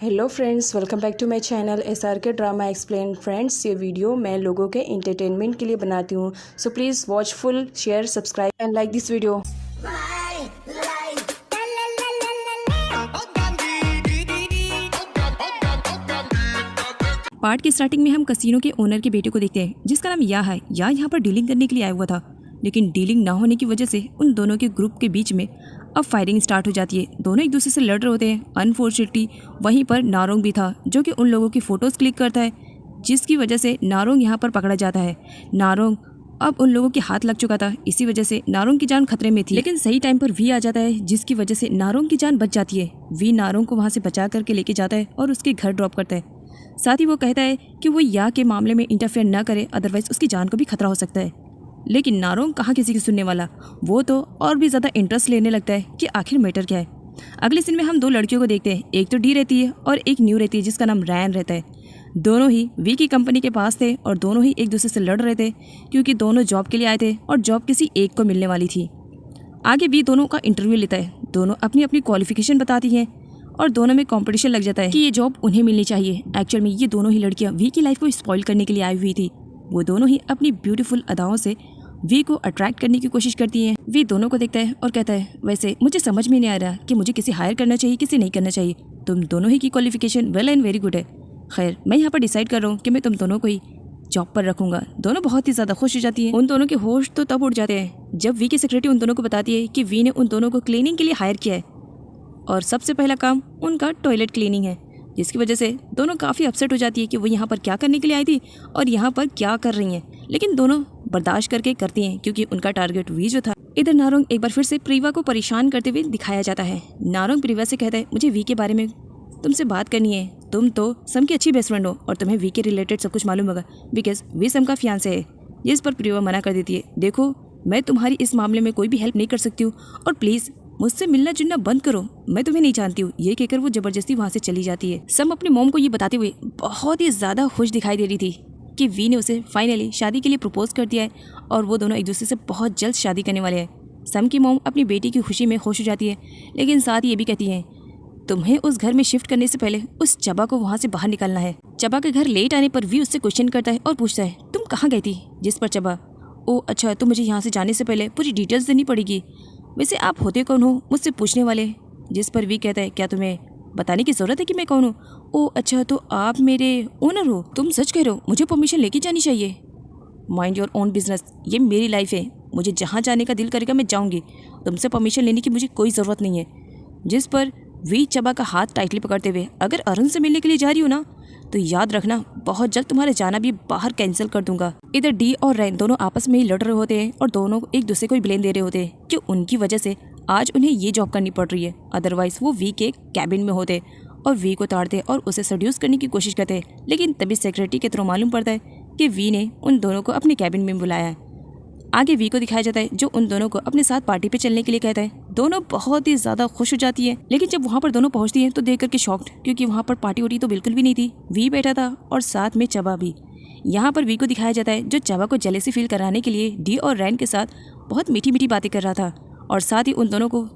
Hello friends, welcome back to my channel SRK drama explain. Friends, ये video मैं लोगों के एंटरटेनमेंट के लिए बनाती हूँ, so please watch full, share, subscribe and like this video. Part की स्टार्टिंग में हम कसिनो के ओनर के बेटे को देखते हैं जिसका नाम या है। या यहाँ पर डीलिंग करने के लिए आया हुआ था, लेकिन डीलिंग ना होने की वजह से उन दोनों के ग्रुप के बीच में अब फायरिंग स्टार्ट हो जाती है। दोनों एक दूसरे से लड़ रहे होते हैं। अनफॉर्चुनेटली वहीं पर नारोंग भी था जो कि उन लोगों की फ़ोटोज़ क्लिक करता है, जिसकी वजह से नारोंग यहाँ पर पकड़ा जाता है। नारोंग अब उन लोगों के हाथ लग चुका था, इसी वजह से नारोंग की जान खतरे में थी। लेकिन सही टाइम पर वी आ जाता है, जिसकी वजह से नारोंग की जान बच जाती है। वी नारोंग को वहाँ से बचा करके लेके जाता है और उसके घर ड्रॉप करता है। साथ ही वो कहता है कि वो या के मामले में इंटरफेयर ना करे, अदरवाइज उसकी जान को भी खतरा हो सकता है। लेकिन नारोंग कहाँ किसी की सुनने वाला, वो तो और भी ज़्यादा इंटरेस्ट लेने लगता है कि आखिर मैटर क्या है। अगले सीन में हम दो लड़कियों को देखते हैं, एक तो डी रहती है और एक न्यू रहती है जिसका नाम रैन रहता है। दोनों ही वी की कंपनी के पास थे और दोनों ही एक दूसरे से लड़ रहे थे क्योंकि दोनों जॉब के लिए आए थे और जॉब किसी एक को मिलने वाली थी। आगे वी दोनों का इंटरव्यू लेता है, दोनों अपनी अपनी क्वालिफिकेशन बताती हैं और दोनों में कंपटीशन लग जाता है कि ये जॉब उन्हें मिलनी चाहिए। एक्चुअल में ये दोनों ही लड़कियां वी की लाइफ को स्पॉइल करने के लिए आई हुई थी। वो दोनों ही अपनी ब्यूटीफुल अदाओं से वी को अट्रैक्ट करने की कोशिश करती हैं। वी दोनों को देखता है और कहता है, वैसे मुझे समझ में नहीं आ रहा कि मुझे किसे हायर करना चाहिए किसे नहीं करना चाहिए। तुम दोनों ही की qualification well and very good है। खैर, मैं यहाँ पर डिसाइड कर रहा हूँ कि मैं तुम दोनों को ही जॉब पर रखूंगा। दोनों बहुत ही ज़्यादा खुश हो जाती हैं। उन दोनों के होश तो तब उड़ जाते हैं जब वी की सेक्रेटरी उन दोनों को बताती है कि वी ने उन दोनों को क्लीनिंग के लिए हायर किया है और सबसे पहला काम उनका टॉयलेट क्लीनिंग है, जिसकी वजह से दोनों काफ़ी अपसेट हो जाती है कि वो यहाँ पर क्या करने के लिए आई थी और यहाँ पर क्या कर रही हैं। लेकिन दोनों बर्दाश्त करके करती हैं क्योंकि उनका टारगेट वी जो था। इधर नारोंग एक बार फिर से प्रीवा को परेशान करते हुए दिखाया जाता है। नारोंग प्रीवा से कहता है, मुझे वी के बारे में तुमसे बात करनी है। तुम तो सम की अच्छी बेस्ट फ्रेंड हो और तुम्हें वी के रिलेटेड सब कुछ मालूम होगा बिकॉज वी सम का फियांसे है। जिस पर प्रीवा मना कर देती है, देखो मैं तुम्हारी इस मामले में कोई भी हेल्प नहीं कर सकती हूँ और प्लीज़ मुझसे मिलना जुलना बंद करो, मैं तुम्हें नहीं जानती हूँ। ये कहकर वो जबरदस्ती वहाँ से चली जाती है। सम अपनी मॉम को ये बताते हुए बहुत ही ज़्यादा खुश दिखाई दे रही थी कि वी ने उसे फाइनली शादी के लिए प्रपोज कर दिया है और वो दोनों एक दूसरे से बहुत जल्द शादी करने वाले हैं। सम की मॉम अपनी बेटी की खुशी में खुश हो जाती है, लेकिन साथ ही ये भी कहती है, तुम्हें उस घर में शिफ्ट करने से पहले उस चबा को वहाँ से बाहर निकालना है। चबा के घर लेट आने पर वी उससे क्वेश्चन करता है और पूछता है, तुम कहाँ गई थी? जिस पर चबा, ओ अच्छा, तो मुझे यहाँ से जाने से पहले पूरी डिटेल्स देनी पड़ेगी। वैसे आप होते कौन हो मुझसे पूछने वाले? जिस पर वी कहता है, क्या तुम्हें बताने की ज़रूरत है कि मैं कौन हूँ? ओ अच्छा, तो आप मेरे ओनर हो। तुम सच कह रहे हो, मुझे परमिशन लेके जानी चाहिए। माइंड योर ओन बिजनेस, ये मेरी लाइफ है, मुझे जहाँ जाने का दिल करेगा मैं जाऊँगी, तुमसे परमिशन लेने की मुझे कोई ज़रूरत नहीं है। जिस पर वी चबा का हाथ टाइटली पकड़ते हुए, अगर अरुण से मिलने के लिए जा रही हो ना तो याद रखना बहुत जल्द तुम्हारे जाना भी बाहर कैंसिल कर दूंगा। इधर डी और रैन दोनों आपस में ही लड़ रहे होते हैं और दोनों एक दूसरे को ब्लेम दे रहे होते हैं कि उनकी वजह से आज उन्हें ये जॉब करनी पड़ रही है, अदरवाइज वो वी के कैबिन में होते और वी को ताड़ते और उसे सड्यूस करने की कोशिश करते। लेकिन तभी सेक्रेटरी के थ्रू मालूम पड़ता है कि वी ने उन दोनों को अपने कैबिन में बुलाया है। आगे वी को दिखाया जाता है जो उन दोनों को अपने साथ पार्टी पे चलने के लिए कहता है। दोनों बहुत ही ज्यादा खुश हो जाती है, लेकिन जब वहाँ पर दोनों पहुँचती हैं तो देख करके शॉक्ड, क्योंकि वहाँ पर पार्टी वार्टी तो बिल्कुल भी नहीं थी। वी बैठा था और साथ में चबा भी। यहाँ पर वी को दिखाया जाता है जो चबा को जेलेसी फील कराने के लिए डी और रैन के साथ बहुत मीठी मीठी बातें कर रहा था और साथ ही उन दोनों को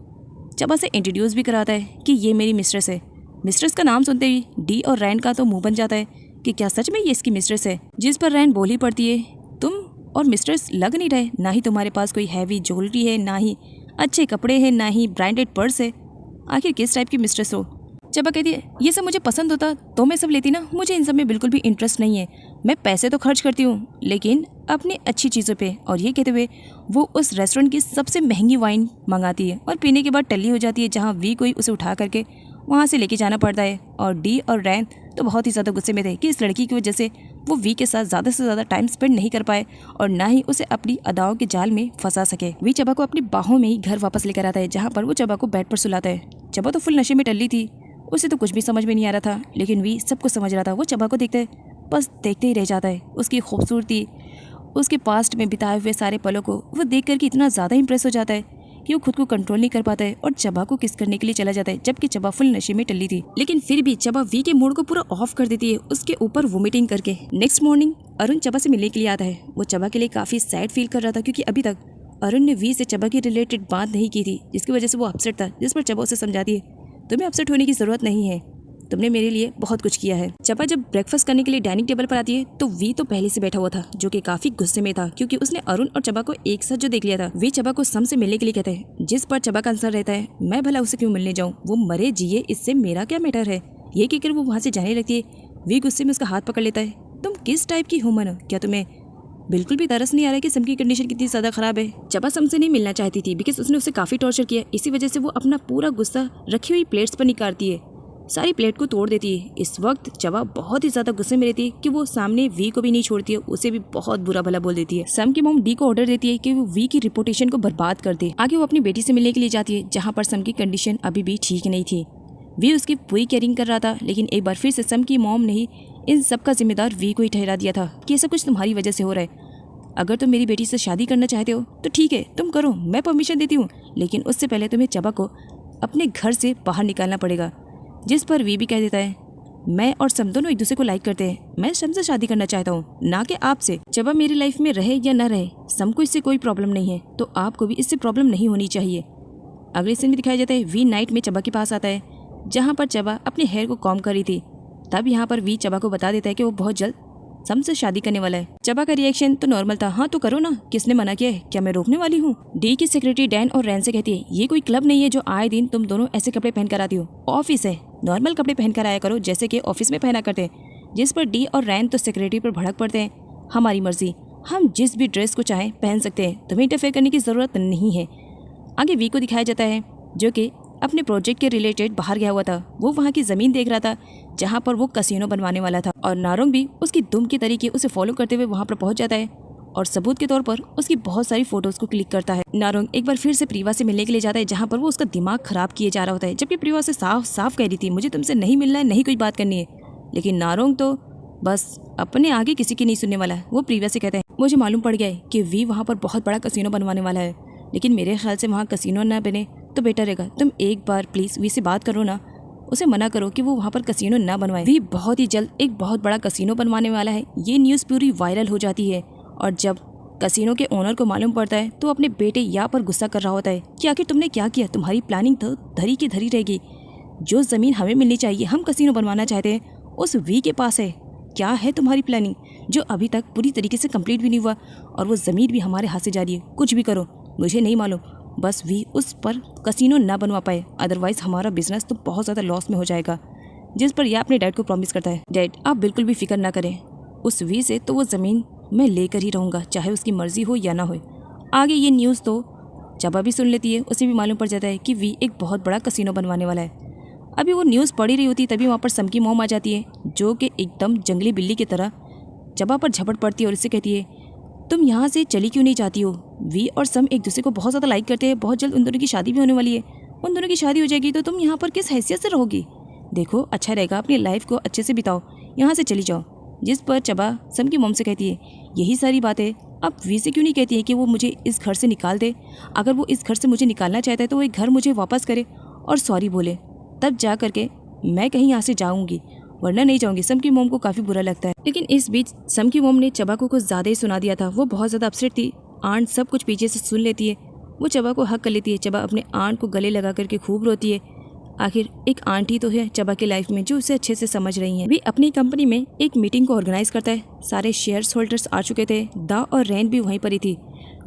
चबा से इंट्रोड्यूस भी कराता है कि ये मेरी मिस्ट्रेस है। मिस्ट्रेस का नाम सुनते ही डी और रैन का तो मुँह बन जाता है कि क्या सच में ये इसकी मिस्ट्रेस है। जिस पर रैन बोली पड़ती है, तुम और मिस्ट्रेस लग नहीं रहे, ना ही तुम्हारे पास कोई हैवी ज्वेलरी है, ना ही अच्छे कपड़े हैं, ना ही ब्रांडेड पर्स है, आखिर किस टाइप की मिस्ट्रेस हो? चबा कहती है, ये सब मुझे पसंद होता तो मैं सब लेती ना, मुझे इन सब में बिल्कुल भी इंटरेस्ट नहीं है। मैं पैसे तो खर्च करती हूँ लेकिन अपनी अच्छी चीज़ों पे। और ये कहते हुए वो उस रेस्टोरेंट की सबसे महंगी वाइन मंगाती है और पीने के बाद टल्ली हो जाती है, जहाँ वी कोई उसे उठा करके वहाँ से लेके जाना पड़ता है। और डी और रैन तो बहुत ही ज़्यादा गुस्से में थे कि इस लड़की की वजह से वो वी के साथ ज़्यादा से ज़्यादा टाइम स्पेंड नहीं कर पाए और ना ही उसे अपनी अदाओं के जाल में फंसा सके। वी चबा को अपनी बाहों में ही घर वापस लेकर आता है, जहाँ पर वो चबा को बेड पर सुलाता है। चबा तो फुल नशे में टल्ली थी, उसे तो कुछ भी समझ में नहीं आ रहा था, लेकिन वी सब कुछ समझ रहा था। वो चबा को देखते बस देखते ही रह जाता है। उसकी खूबसूरती, उसके पास्ट में बिताए हुए सारे पलों को वो देख करके इतना ज़्यादा इंप्रेस हो जाता है कि वो खुद को कंट्रोल नहीं कर पाता है और चबा को किस करने के लिए चला जाता है, जबकि चबा फुल नशे में टल्ली थी। लेकिन फिर भी चबा वी के मूड को पूरा ऑफ कर देती है, उसके ऊपर वोमिटिंग करके। नेक्स्ट मॉर्निंग अरुण चबा से मिलने के लिए आता है। वो चबा के लिए काफ़ी सैड फील कर रहा था क्योंकि अभी तक अरुण ने वी से चबा की रिलेटेड बात नहीं की थी, जिसकी वजह से वो अपसेट था। जिस पर चबा उसे समझाती है, तुम्हें अपसेट होने की ज़रूरत नहीं है, तुमने मेरे लिए बहुत कुछ किया है। चबा जब ब्रेकफास्ट करने के लिए डाइनिंग टेबल पर आती है तो वी तो पहले से बैठा हुआ था, जो कि काफी गुस्से में था क्योंकि उसने अरुण और चबा को एक साथ जो देख लिया था। वी चबा को सम से मिलने के लिए कहते हैं, जिस पर चबा का आंसर रहता है, मैं भला उसे क्यों मिलने जाऊँ, वो मरे जिए इससे मेरा क्या मैटर है। ये कहकर वो वहाँ से जाने लगती है। वी गुस्से में उसका हाथ पकड़ लेता है। तुम किस टाइप की ह्यूमन हो, क्या तुम्हें बिल्कुल भी तरस नहीं आ रहा है कि सम की कंडीशन कितनी ज़्यादा ख़राब है। चबा सम से नहीं मिलना चाहती थी बिकॉज उसने उसे काफ़ी टॉर्चर किया। इसी वजह से वो अपना पूरा गुस्सा रखी हुई प्लेट्स पर निकालती है, सारी प्लेट को तोड़ देती है। इस वक्त चबा बहुत ही ज़्यादा गुस्से में रहती है कि वो सामने वी को भी नहीं छोड़ती है, उसे भी बहुत बुरा भला बोल देती है। सम की मॉम डी को ऑर्डर देती है कि वो वी की रिपुटेशन को बर्बाद कर दे। आगे वो अपनी बेटी से मिलने के लिए जाती है, जहाँ पर सम की कंडीशन अभी भी ठीक नहीं थी। वी उसकी पूरी केयरिंग कर रहा था, लेकिन एक बार फिर से सम की मॉम ने ही इन सब का जिम्मेदार वी को ही ठहरा दिया था कि ऐसा कुछ तुम्हारी वजह से हो रहा है। अगर तुम मेरी बेटी से शादी करना चाहते हो तो ठीक है, तुम करो, मैं परमिशन देती हूँ, लेकिन उससे पहले तुम्हें चबा को अपने घर से बाहर निकालना पड़ेगा। जिस पर वी भी कह देता है, मैं और सम दोनों एक दूसरे को लाइक करते हैं, मैं सम से शादी करना चाहता हूँ, ना कि आपसे। चबा मेरी लाइफ में रहे या न रहे, सम को इससे कोई प्रॉब्लम नहीं है, तो आपको भी इससे प्रॉब्लम नहीं होनी चाहिए। अगले सीन में दिखाया जाता है, वी नाइट में चबा के पास आता है, जहाँ पर चबा अपने हेयर को कॉम्ब कर रही थी। तब यहाँ पर वी चबा को बता देता है कि वो बहुत जल्द सम से शादी करने वाला है। चबा का रिएक्शन तो नॉर्मल था, हाँ तो करो ना, किसने मना किया है, क्या मैं रोकने वाली हूँ। डी की सेक्रेटरी डैन और रैन से कहती है, ये कोई क्लब नहीं है जो आए दिन तुम दोनों ऐसे कपड़े पहन कर आती हो, ऑफिस है, नॉर्मल कपड़े पहन कर आया करो जैसे कि ऑफिस में पहना करते हैं। जिस पर डी और रैन तो सेक्रेटरी पर भड़क पड़ते हैं, हमारी मर्जी, हम जिस भी ड्रेस को चाहें पहन सकते हैं, तुम्हें इंटरफेयर करने की ज़रूरत नहीं है। आगे वी को दिखाया जाता है जो कि अपने प्रोजेक्ट के रिलेटेड बाहर गया हुआ था। वो वहाँ की ज़मीन देख रहा था जहाँ पर वो कसिनो बनवाने वाला था, और नारोंग भी उसकी दुम की तरीके उसे फॉलो करते हुए वहाँ पर पहुँच जाता है और सबूत के तौर पर उसकी बहुत सारी फोटोज़ को क्लिक करता है। नारोंग एक बार फिर से प्रीवा से मिलने के लिए जाता है, जहाँ पर वो उसका दिमाग खराब किए जा रहा होता है, जबकि प्रीवा से साफ साफ कह रही थी, मुझे तुमसे नहीं मिलना है, नहीं कोई बात करनी है। लेकिन नारोंग तो बस अपने आगे किसी की नहीं सुनने वाला है। वो प्रीवा से कहता है, मुझे मालूम पड़ गया है कि वी वहाँ पर बहुत बड़ा कसिनो बनवाने वाला है, लेकिन मेरे ख्याल से वहाँ कसिनो ना बने तो बेटर रहेगा। तुम एक बार प्लीज़ वी से बात करो ना, उसे मना करो कि वो वहाँ पर कसिनो ना बनवाए। वी बहुत ही जल्द एक बहुत बड़ा कसिनो बनवाने वाला है। ये न्यूज़ पूरी वायरल हो जाती है, और जब कसिनो के ओनर को मालूम पड़ता है तो अपने बेटे या पर गुस्सा कर रहा होता है कि आखिर तुमने क्या किया, तुम्हारी प्लानिंग तो धरी की धरी रहेगी। जो ज़मीन हमें मिलनी चाहिए, हम कसिनो बनवाना चाहते हैं, उस वी के पास है। क्या है तुम्हारी प्लानिंग जो अभी तक पूरी तरीके से कंप्लीट भी नहीं हुआ, और वो ज़मीन भी हमारे हाथ से जा रही है। कुछ भी करो, मुझे नहीं मालूम, बस वी उस पर कसिनो ना बनवा पाए, अदरवाइज हमारा बिजनेस तो बहुत ज़्यादा लॉस में हो जाएगा। जिस पर यह अपने डैड को प्रॉमिस करता है, डैड आप बिल्कुल भी फिक्र ना करें, उस वी से तो वो ज़मीन मैं लेकर ही रहूँगा, चाहे उसकी मर्जी हो या ना हो। आगे ये न्यूज़ तो चबा भी सुन लेती है, उसे भी मालूम पड़ जाता है कि वी एक बहुत बड़ा कसिनो बनवाने वाला है। अभी वो न्यूज़ पढ़ ही रही होती, तभी वहाँ पर सम की मॉम आ जाती है, जो कि एकदम जंगली बिल्ली की तरह चबा पर झपट पड़ती है और इससे कहती है, तुम यहाँ से चली क्यों नहीं जाती हो। वी और सम एक दूसरे को बहुत ज़्यादा लाइक करते हैं, बहुत जल्द उन दोनों की शादी भी होने वाली है। उन दोनों की शादी हो जाएगी तो तुम यहाँ पर किस हैसियत से रहोगी। देखो अच्छा रहेगा, अपनी लाइफ को अच्छे से बिताओ, यहाँ से चली जाओ। जिस पर चबा सम की मॉम से कहती है, यही सारी बातें अब वी से क्यों नहीं कहती है कि वो मुझे इस घर से निकाल दे। अगर वो इस घर से मुझे निकालना चाहता है तो वो एक घर मुझे वापस करे और सॉरी बोले, तब जा करके मैं कहीं यहाँ से जाऊँगी, वरना नहीं जाऊँगी। सम की मॉम को काफ़ी बुरा लगता है, लेकिन इस बीच सम की मॉम ने चबा को कुछ ज़्यादा ही सुना दिया था। वो बहुत ज़्यादा अपसेट थी। आंट सब कुछ पीछे से सुन लेती है, वो चबा को हक कर लेती है। चबा अपने आंट को गले लगा करके खूब रोती है। आखिर एक आंट ही तो है चबा की लाइफ में जो उसे अच्छे से समझ रही हैं। वी अपनी कंपनी में एक मीटिंग को ऑर्गेनाइज करता है। सारे शेयर्स होल्डर्स आ चुके थे, दा और रैन भी वहीं पर ही थी।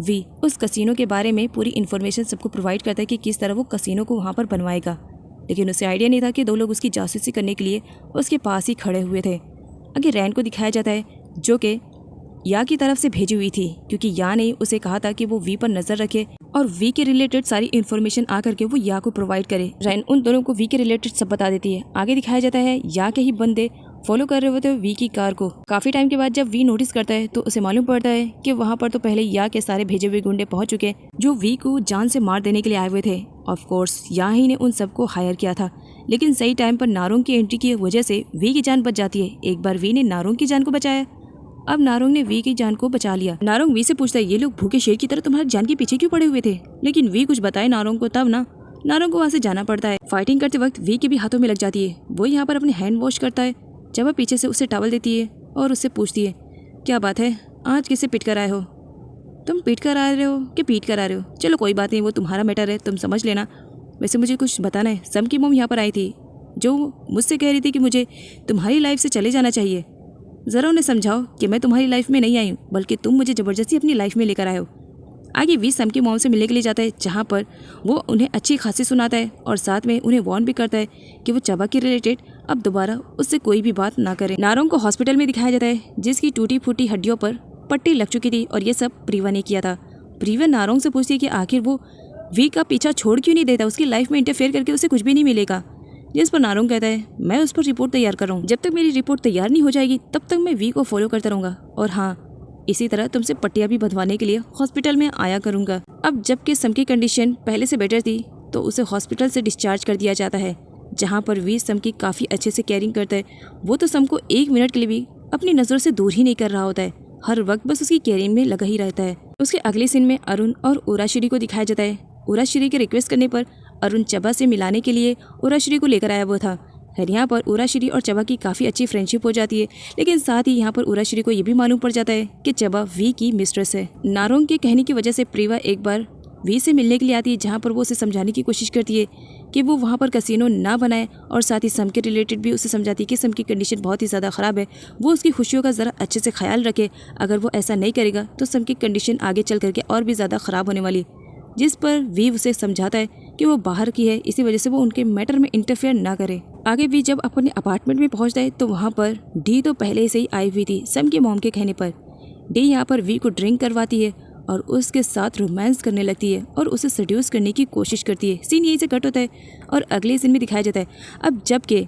वी उस कसिनो के बारे में पूरी इन्फॉर्मेशन सबको प्रोवाइड करता है कि किस तरह वो कसिनो को वहाँ पर बनवाएगा, लेकिन उसे आइडिया नहीं था कि दो लोग उसकी जासूसी करने के लिए उसके पास ही खड़े हुए थे। आगे रैन को दिखाया जाता है जो कि या की तरफ से भेजी हुई थी, क्योंकि या ने उसे कहा था कि वो वी पर नजर रखे और वी के रिलेटेड सारी इन्फॉर्मेशन आकर के वो या को प्रोवाइड करे। रैन उन दोनों को वी के रिलेटेड सब बता देती है। आगे दिखाया जाता है या के ही बंदे फॉलो कर रहे होते वी की कार को। काफी टाइम के बाद जब वी नोटिस करता है तो उसे मालूम पड़ता है कि वहाँ पर तो पहले या के सारे भेजे हुए गुंडे पहुंच चुके जो वी को जान से मार देने के लिए आए हुए थे। ऑफ कोर्स या ही ने उन सबको हायर किया था, लेकिन सही टाइम पर नारोंग की एंट्री की वजह से वी की जान बच जाती है। एक बार वी ने नारोंग की जान को बचाया, अब नारोंग ने वी की जान को बचा लिया। नारोंग वी से पूछता है, ये लोग भूखे शेर की तरह तुम्हारी जान के पीछे क्यों पड़े हुए थे, लेकिन वी कुछ बताए नारोंग को। तब ना नारोंग को वहाँ से जाना पड़ता है। फाइटिंग करते वक्त वी के भी हाथों में लग जाती है। वो यहाँ पर अपने हैंड वॉश करता है। जब वह पीछे से उसे टॉवल देती है और उससे पूछती है, क्या बात है, आज किसे पीट कर आए हो, तुम पीट कर आ रहे हो कि पीट कर आ रहे हो। चलो कोई बात नहीं, वो तुम्हारा मैटर है, तुम समझ लेना। वैसे मुझे कुछ बताना है। सम की मॉम यहाँ पर आई थी जो मुझसे कह रही थी कि मुझे तुम्हारी लाइफ से चले जाना चाहिए। ज़रा उन्हें समझाओ कि मैं तुम्हारी लाइफ में नहीं आई हूँ, बल्कि तुम मुझे ज़बरदस्ती अपनी लाइफ में लेकर आए हो। आगे वी सम की मॉम से मिलने के लिए जाता है, जहाँ पर वो उन्हें अच्छी खासी सुनाता है और साथ में उन्हें वार्न भी करता है कि वो चबा के रिलेटेड अब दोबारा उससे कोई भी बात ना करें। नारोंग को हॉस्पिटल में दिखाया जाता है, जिसकी टूटी फूटी हड्डियों पर पट्टी लग चुकी थी और ये सब प्रीवा ने किया था। प्रीवा नारोंग से पूछती है कि आखिर वो वी का पीछा छोड़ क्यों नहीं देता, उसकी लाइफ में इंटरफेयर करके उसे कुछ भी नहीं मिलेगा। जिस पर नारोंग कहता है, मैं उस पर रिपोर्ट तैयार कर रहा हूँ, जब तक मेरी रिपोर्ट तैयार नहीं हो जाएगी तब तक मैं वी को फॉलो करता रहूँगा, और हाँ इसी तरह तुमसे पट्टियाँ भी बंधवाने के लिए हॉस्पिटल में आया करूँगा। अब जबकि सम की कंडीशन पहले से बेटर थी तो उसे हॉस्पिटल से डिस्चार्ज कर दिया जाता है, जहाँ पर वी सम की काफ़ी अच्छे से केयरिंग करता है। वो तो सम को 1 मिनट के लिए भी अपनी नज़रों से दूर ही नहीं कर रहा होता है, हर वक्त बस उसकी केयरिंग में लगा ही रहता है। उसके अगले सीन में अरुण और उराशिरी को दिखाया जाता है। उराशिरी के रिक्वेस्ट करने पर अरुण चबा से मिलाने के लिए उराशिरी को लेकर आया हुआ था। खैर यहाँ पर उराशिरी और चबा की काफ़ी अच्छी फ्रेंडशिप हो जाती है, लेकिन साथ ही यहाँ पर उराशिरी को ये भी मालूम पड़ जाता है कि चबा वी की मिस्ट्रेस है। नारोंग के कहने की वजह से प्रीवा एक बार वी से मिलने के लिए आती है, जहाँ पर वो उसे समझाने की कोशिश करती है कि वो वहाँ पर कसिनो ना बनाए, और साथ ही सम के रिलेटेड भी उसे समझाती है कि सम की कंडीशन बहुत ही ज़्यादा ख़राब है, वो उसकी खुशियों का ज़रा अच्छे से ख्याल रखे। अगर वो ऐसा नहीं करेगा तो सम की कंडीशन आगे चल करके और भी ज़्यादा ख़राब होने वाली। जिस पर वी उसे समझाता है कि वो बाहर की है, इसी वजह से वो उनके मैटर में इंटरफेयर ना करे। आगे वी जब अपने अपार्टमेंट में पहुंचता है तो वहाँ पर डी तो पहले से ही आई हुई थी सम की मॉम के कहने पर। डी यहाँ पर वी को ड्रिंक करवाती है और उसके साथ रोमांस करने लगती है और उसे सेड्यूस करने की कोशिश करती है। सीन यहीं से कट होता है और अगले सीन में दिखाया जाता है। अब जबकि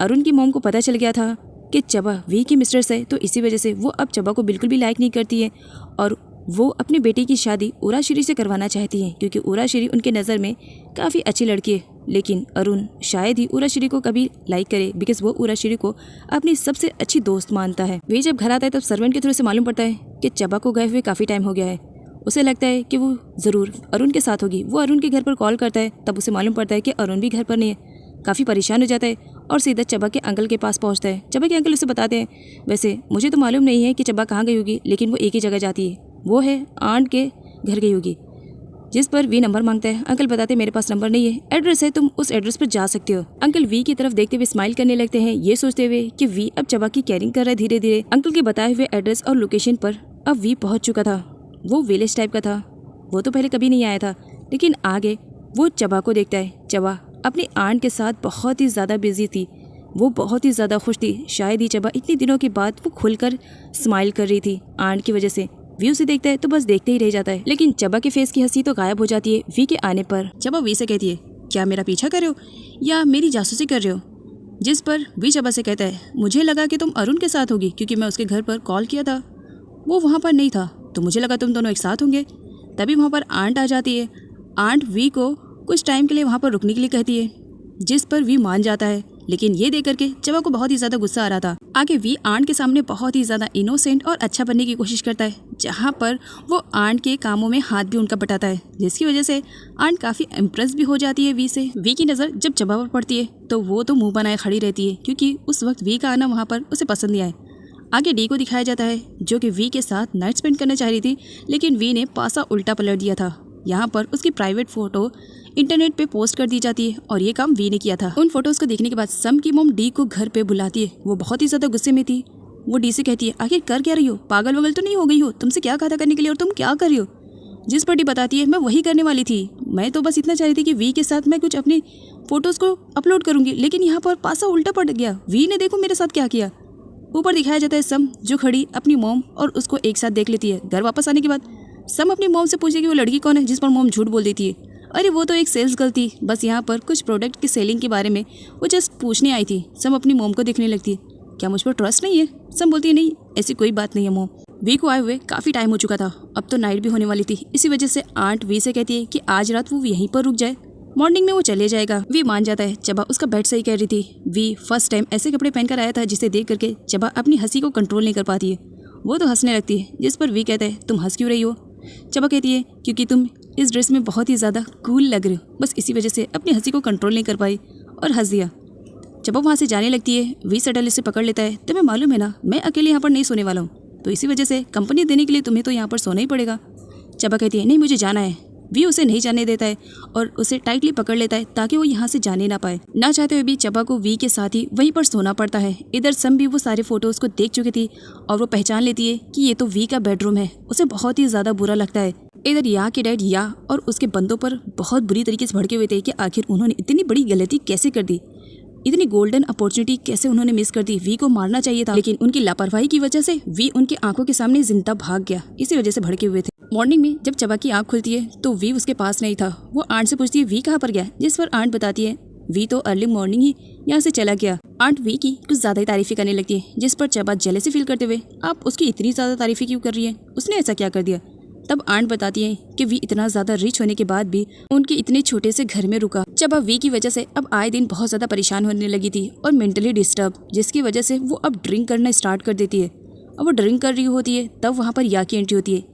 अरुण की मॉम को पता चल गया था कि चबा वी की मिस्ट्रेस है, तो इसी वजह से वो अब चबा को बिल्कुल भी लाइक नहीं करती है और वो अपनी बेटी की शादी उराशिरी से करवाना चाहती हैं, क्योंकि उराशिरी उनके नज़र में काफ़ी अच्छी लड़की है। लेकिन अरुण शायद ही उराशिरी को कभी लाइक करे, बिकॉज वो उराशिरी को अपनी सबसे अच्छी दोस्त मानता है। वे जब घर आता है तब सर्वेंट के थ्रू से मालूम पड़ता है कि चबा को गए हुए काफ़ी टाइम हो गया है। उसे लगता है कि वो ज़रूर अरुण के साथ होगी। वो अरुण के घर पर कॉल करता है, तब उसे मालूम पड़ता है कि अरुण भी घर पर नहीं है। काफ़ी परेशान हो जाता है और सीधा चबा के अंकल के पास पहुंचता है। चबा के अंकल उसे बताते हैं, वैसे मुझे तो मालूम नहीं है कि चबा कहाँ गई होगी, लेकिन वो एक ही जगह जाती है, वो है आंट के घर गई होगी। जिस पर वी नंबर मांगता है। अंकल बताते मेरे पास नंबर नहीं है, एड्रेस है, तुम उस एड्रेस पर जा सकते हो। अंकल वी की तरफ देखते हुए स्माइल करने लगते हैं, ये सोचते हुए कि वी अब चबा की केयरिंग कर रहा है। धीरे धीरे अंकल के बताए हुए एड्रेस और लोकेशन पर अब वी पहुंच चुका था। वो विलेज टाइप का था, वो तो पहले कभी नहीं आया था, लेकिन आगे वो चबा को देखता है। चबा अपनी आंट के साथ बहुत ही ज़्यादा बिजी थी, वो बहुत ही ज़्यादा खुश थी। शायद ही चबा इतने दिनों के बाद वो खुलकर स्माइल कर रही थी आंट की वजह से। वी उसे देखता है तो बस देखते ही रह जाता है, लेकिन चबा के फेस की हंसी तो गायब हो जाती है वी के आने पर। चबा वी से कहती है, क्या मेरा पीछा कर रहे हो या मेरी जासूसी कर रहे हो? जिस पर वी चबा से कहता है, मुझे लगा कि तुम अरुण के साथ होगी, क्योंकि मैं उसके घर पर कॉल किया था, वो वहाँ पर नहीं था, तो मुझे लगा तुम दोनों एक साथ होंगे। तभी वहाँ पर आंट आ जाती है। आंट वी को कुछ टाइम के लिए वहाँ पर रुकने के लिए कहती है, जिस पर वी मान जाता है, लेकिन ये देख करके चबा को बहुत ही ज़्यादा गुस्सा आ रहा था। आगे वी आंट के सामने बहुत ही ज़्यादा इनोसेंट और अच्छा बनने की कोशिश करता है, जहाँ पर वो आंट के कामों में हाथ भी उनका बटाता है, जिसकी वजह से आंट काफ़ी इम्प्रेस भी हो जाती है वी से। वी की नज़र जब चबा पर पड़ती है तो वो तो मुँह बनाए खड़ी रहती है, क्योंकि उस वक्त वी का आना वहाँ पर उसे पसंद नहीं आया। आगे डी को दिखाया जाता है, जो कि वी के साथ नाइट स्पेंड करना चाह रही थी, लेकिन वी ने पासा उल्टा पलट दिया था। यहाँ पर उसकी प्राइवेट फ़ोटो इंटरनेट पे पोस्ट कर दी जाती है और ये काम वी ने किया था। उन फोटोज़ को देखने के बाद सम की मॉम डी को घर पे बुलाती है। वो बहुत ही ज़्यादा गुस्से में थी। वो डी से कहती है, आखिर कर क्या रही हो, पागल वगल तो नहीं हो गई हो, तुमसे क्या कहा था करने के लिए और तुम क्या कर रही हो? जिस पर डी बताती है, मैं वही करने वाली थी, मैं तो बस इतना चाह रही थी कि वी के साथ मैं कुछ अपनी फ़ोटोज़ को अपलोड करूँगी, लेकिन यहाँ पर पासा उल्टा पड़ गया। वी ने देखो मेरे साथ क्या किया। ऊपर दिखाया जाता है सम, जो खड़ी अपनी मॉम और उसको एक साथ देख लेती है। घर वापस आने के बाद सम अपनी मॉम से पूछे कि वो लड़की कौन है, जिस पर मॉम झूठ बोल देती है, अरे वो तो एक सेल्स गर्ल थी, बस यहाँ पर कुछ प्रोडक्ट की सेलिंग के बारे में वो जस्ट पूछने आई थी। सम अपनी मॉम को देखने लगती है, क्या मुझ पर ट्रस्ट नहीं है? सम बोलती है, नहीं ऐसी कोई बात नहीं है मॉम। वी को आए हुए काफ़ी टाइम हो चुका था, अब तो नाइट भी होने वाली थी, इसी वजह से आंट वी से कहती है कि आज रात वो यहीं पर रुक जाए, मॉर्निंग में वो चले जाएगा। वी मान जाता है। चबा उसका बेड सही कह रही थी। वी फर्स्ट टाइम ऐसे कपड़े पहनकर आया था जिसे देख करके चबा अपनी हंसी को कंट्रोल नहीं कर पाती है। वो तो हंसने लगती है, जिस पर वी कहता है, तुम हंस क्यों रही हो? चबा कहती है, क्योंकि तुम इस ड्रेस में बहुत ही ज़्यादा कूल लग रहे हो। बस इसी वजह से अपनी हंसी को कंट्रोल नहीं कर पाई और हंस दिया। चबा वहाँ से जाने लगती है। वी सटल इसे पकड़ लेता है, तुम्हें मालूम है ना मैं अकेले यहाँ पर नहीं सोने वाला हूँ, तो इसी वजह से कंपनी देने के लिए तुम्हें तो यहाँ पर सोना ही पड़ेगा। चबा कहती है, नहीं मुझे जाना है। वी उसे नहीं जाने देता है और उसे टाइटली पकड़ लेता है ताकि वो यहाँ से जाने ना पाए। ना चाहते हुए भी चबा को वी के साथ ही वहीं पर सोना पड़ता है। इधर सम भी वो सारे फोटोज को देख चुकी थी और वो पहचान लेती है कि ये तो वी का बेडरूम है। उसे बहुत ही ज्यादा बुरा लगता है। इधर या के डैड या और उसके बंदों पर बहुत बुरी तरीके से भड़के हुए थे कि आखिर उन्होंने इतनी बड़ी गलती कैसे कर दी, इतनी गोल्डन अपॉर्चुनिटी कैसे उन्होंने मिस कर दी। वी को मारना चाहिए था, लेकिन उनकी लापरवाही की वजह से वी उनकी आंखों के सामने जिंदा भाग गया। इसी वजह से भड़के हुए थे। मॉर्निंग में जब चबा की आंख खुलती है तो वी उसके पास नहीं था। वो आंट से पूछती है वी कहाँ पर गया, जिस पर आंट बताती है वी तो अर्ली मॉर्निंग ही यहाँ से चला गया। आंट वी की कुछ ज्यादा ही तारीफी करने लगती है, जिस पर चबा जेलसी फील करते हुए आप उसकी इतनी ज्यादा तारीफी क्यों कर रही है, उसने ऐसा क्या कर दिया। तब आंट बताती है कि वी इतना ज्यादा रिच होने के बाद भी उनके इतने छोटे से घर में रुका। चबा वी की वजह से अब आए दिन बहुत ज्यादा परेशान होने लगी थी और मेंटली डिस्टर्ब, जिसकी वजह से वो अब ड्रिंक करना स्टार्ट कर देती है। अब वो ड्रिंक कर रही होती है तब वहाँ पर या की एंट्री होती है।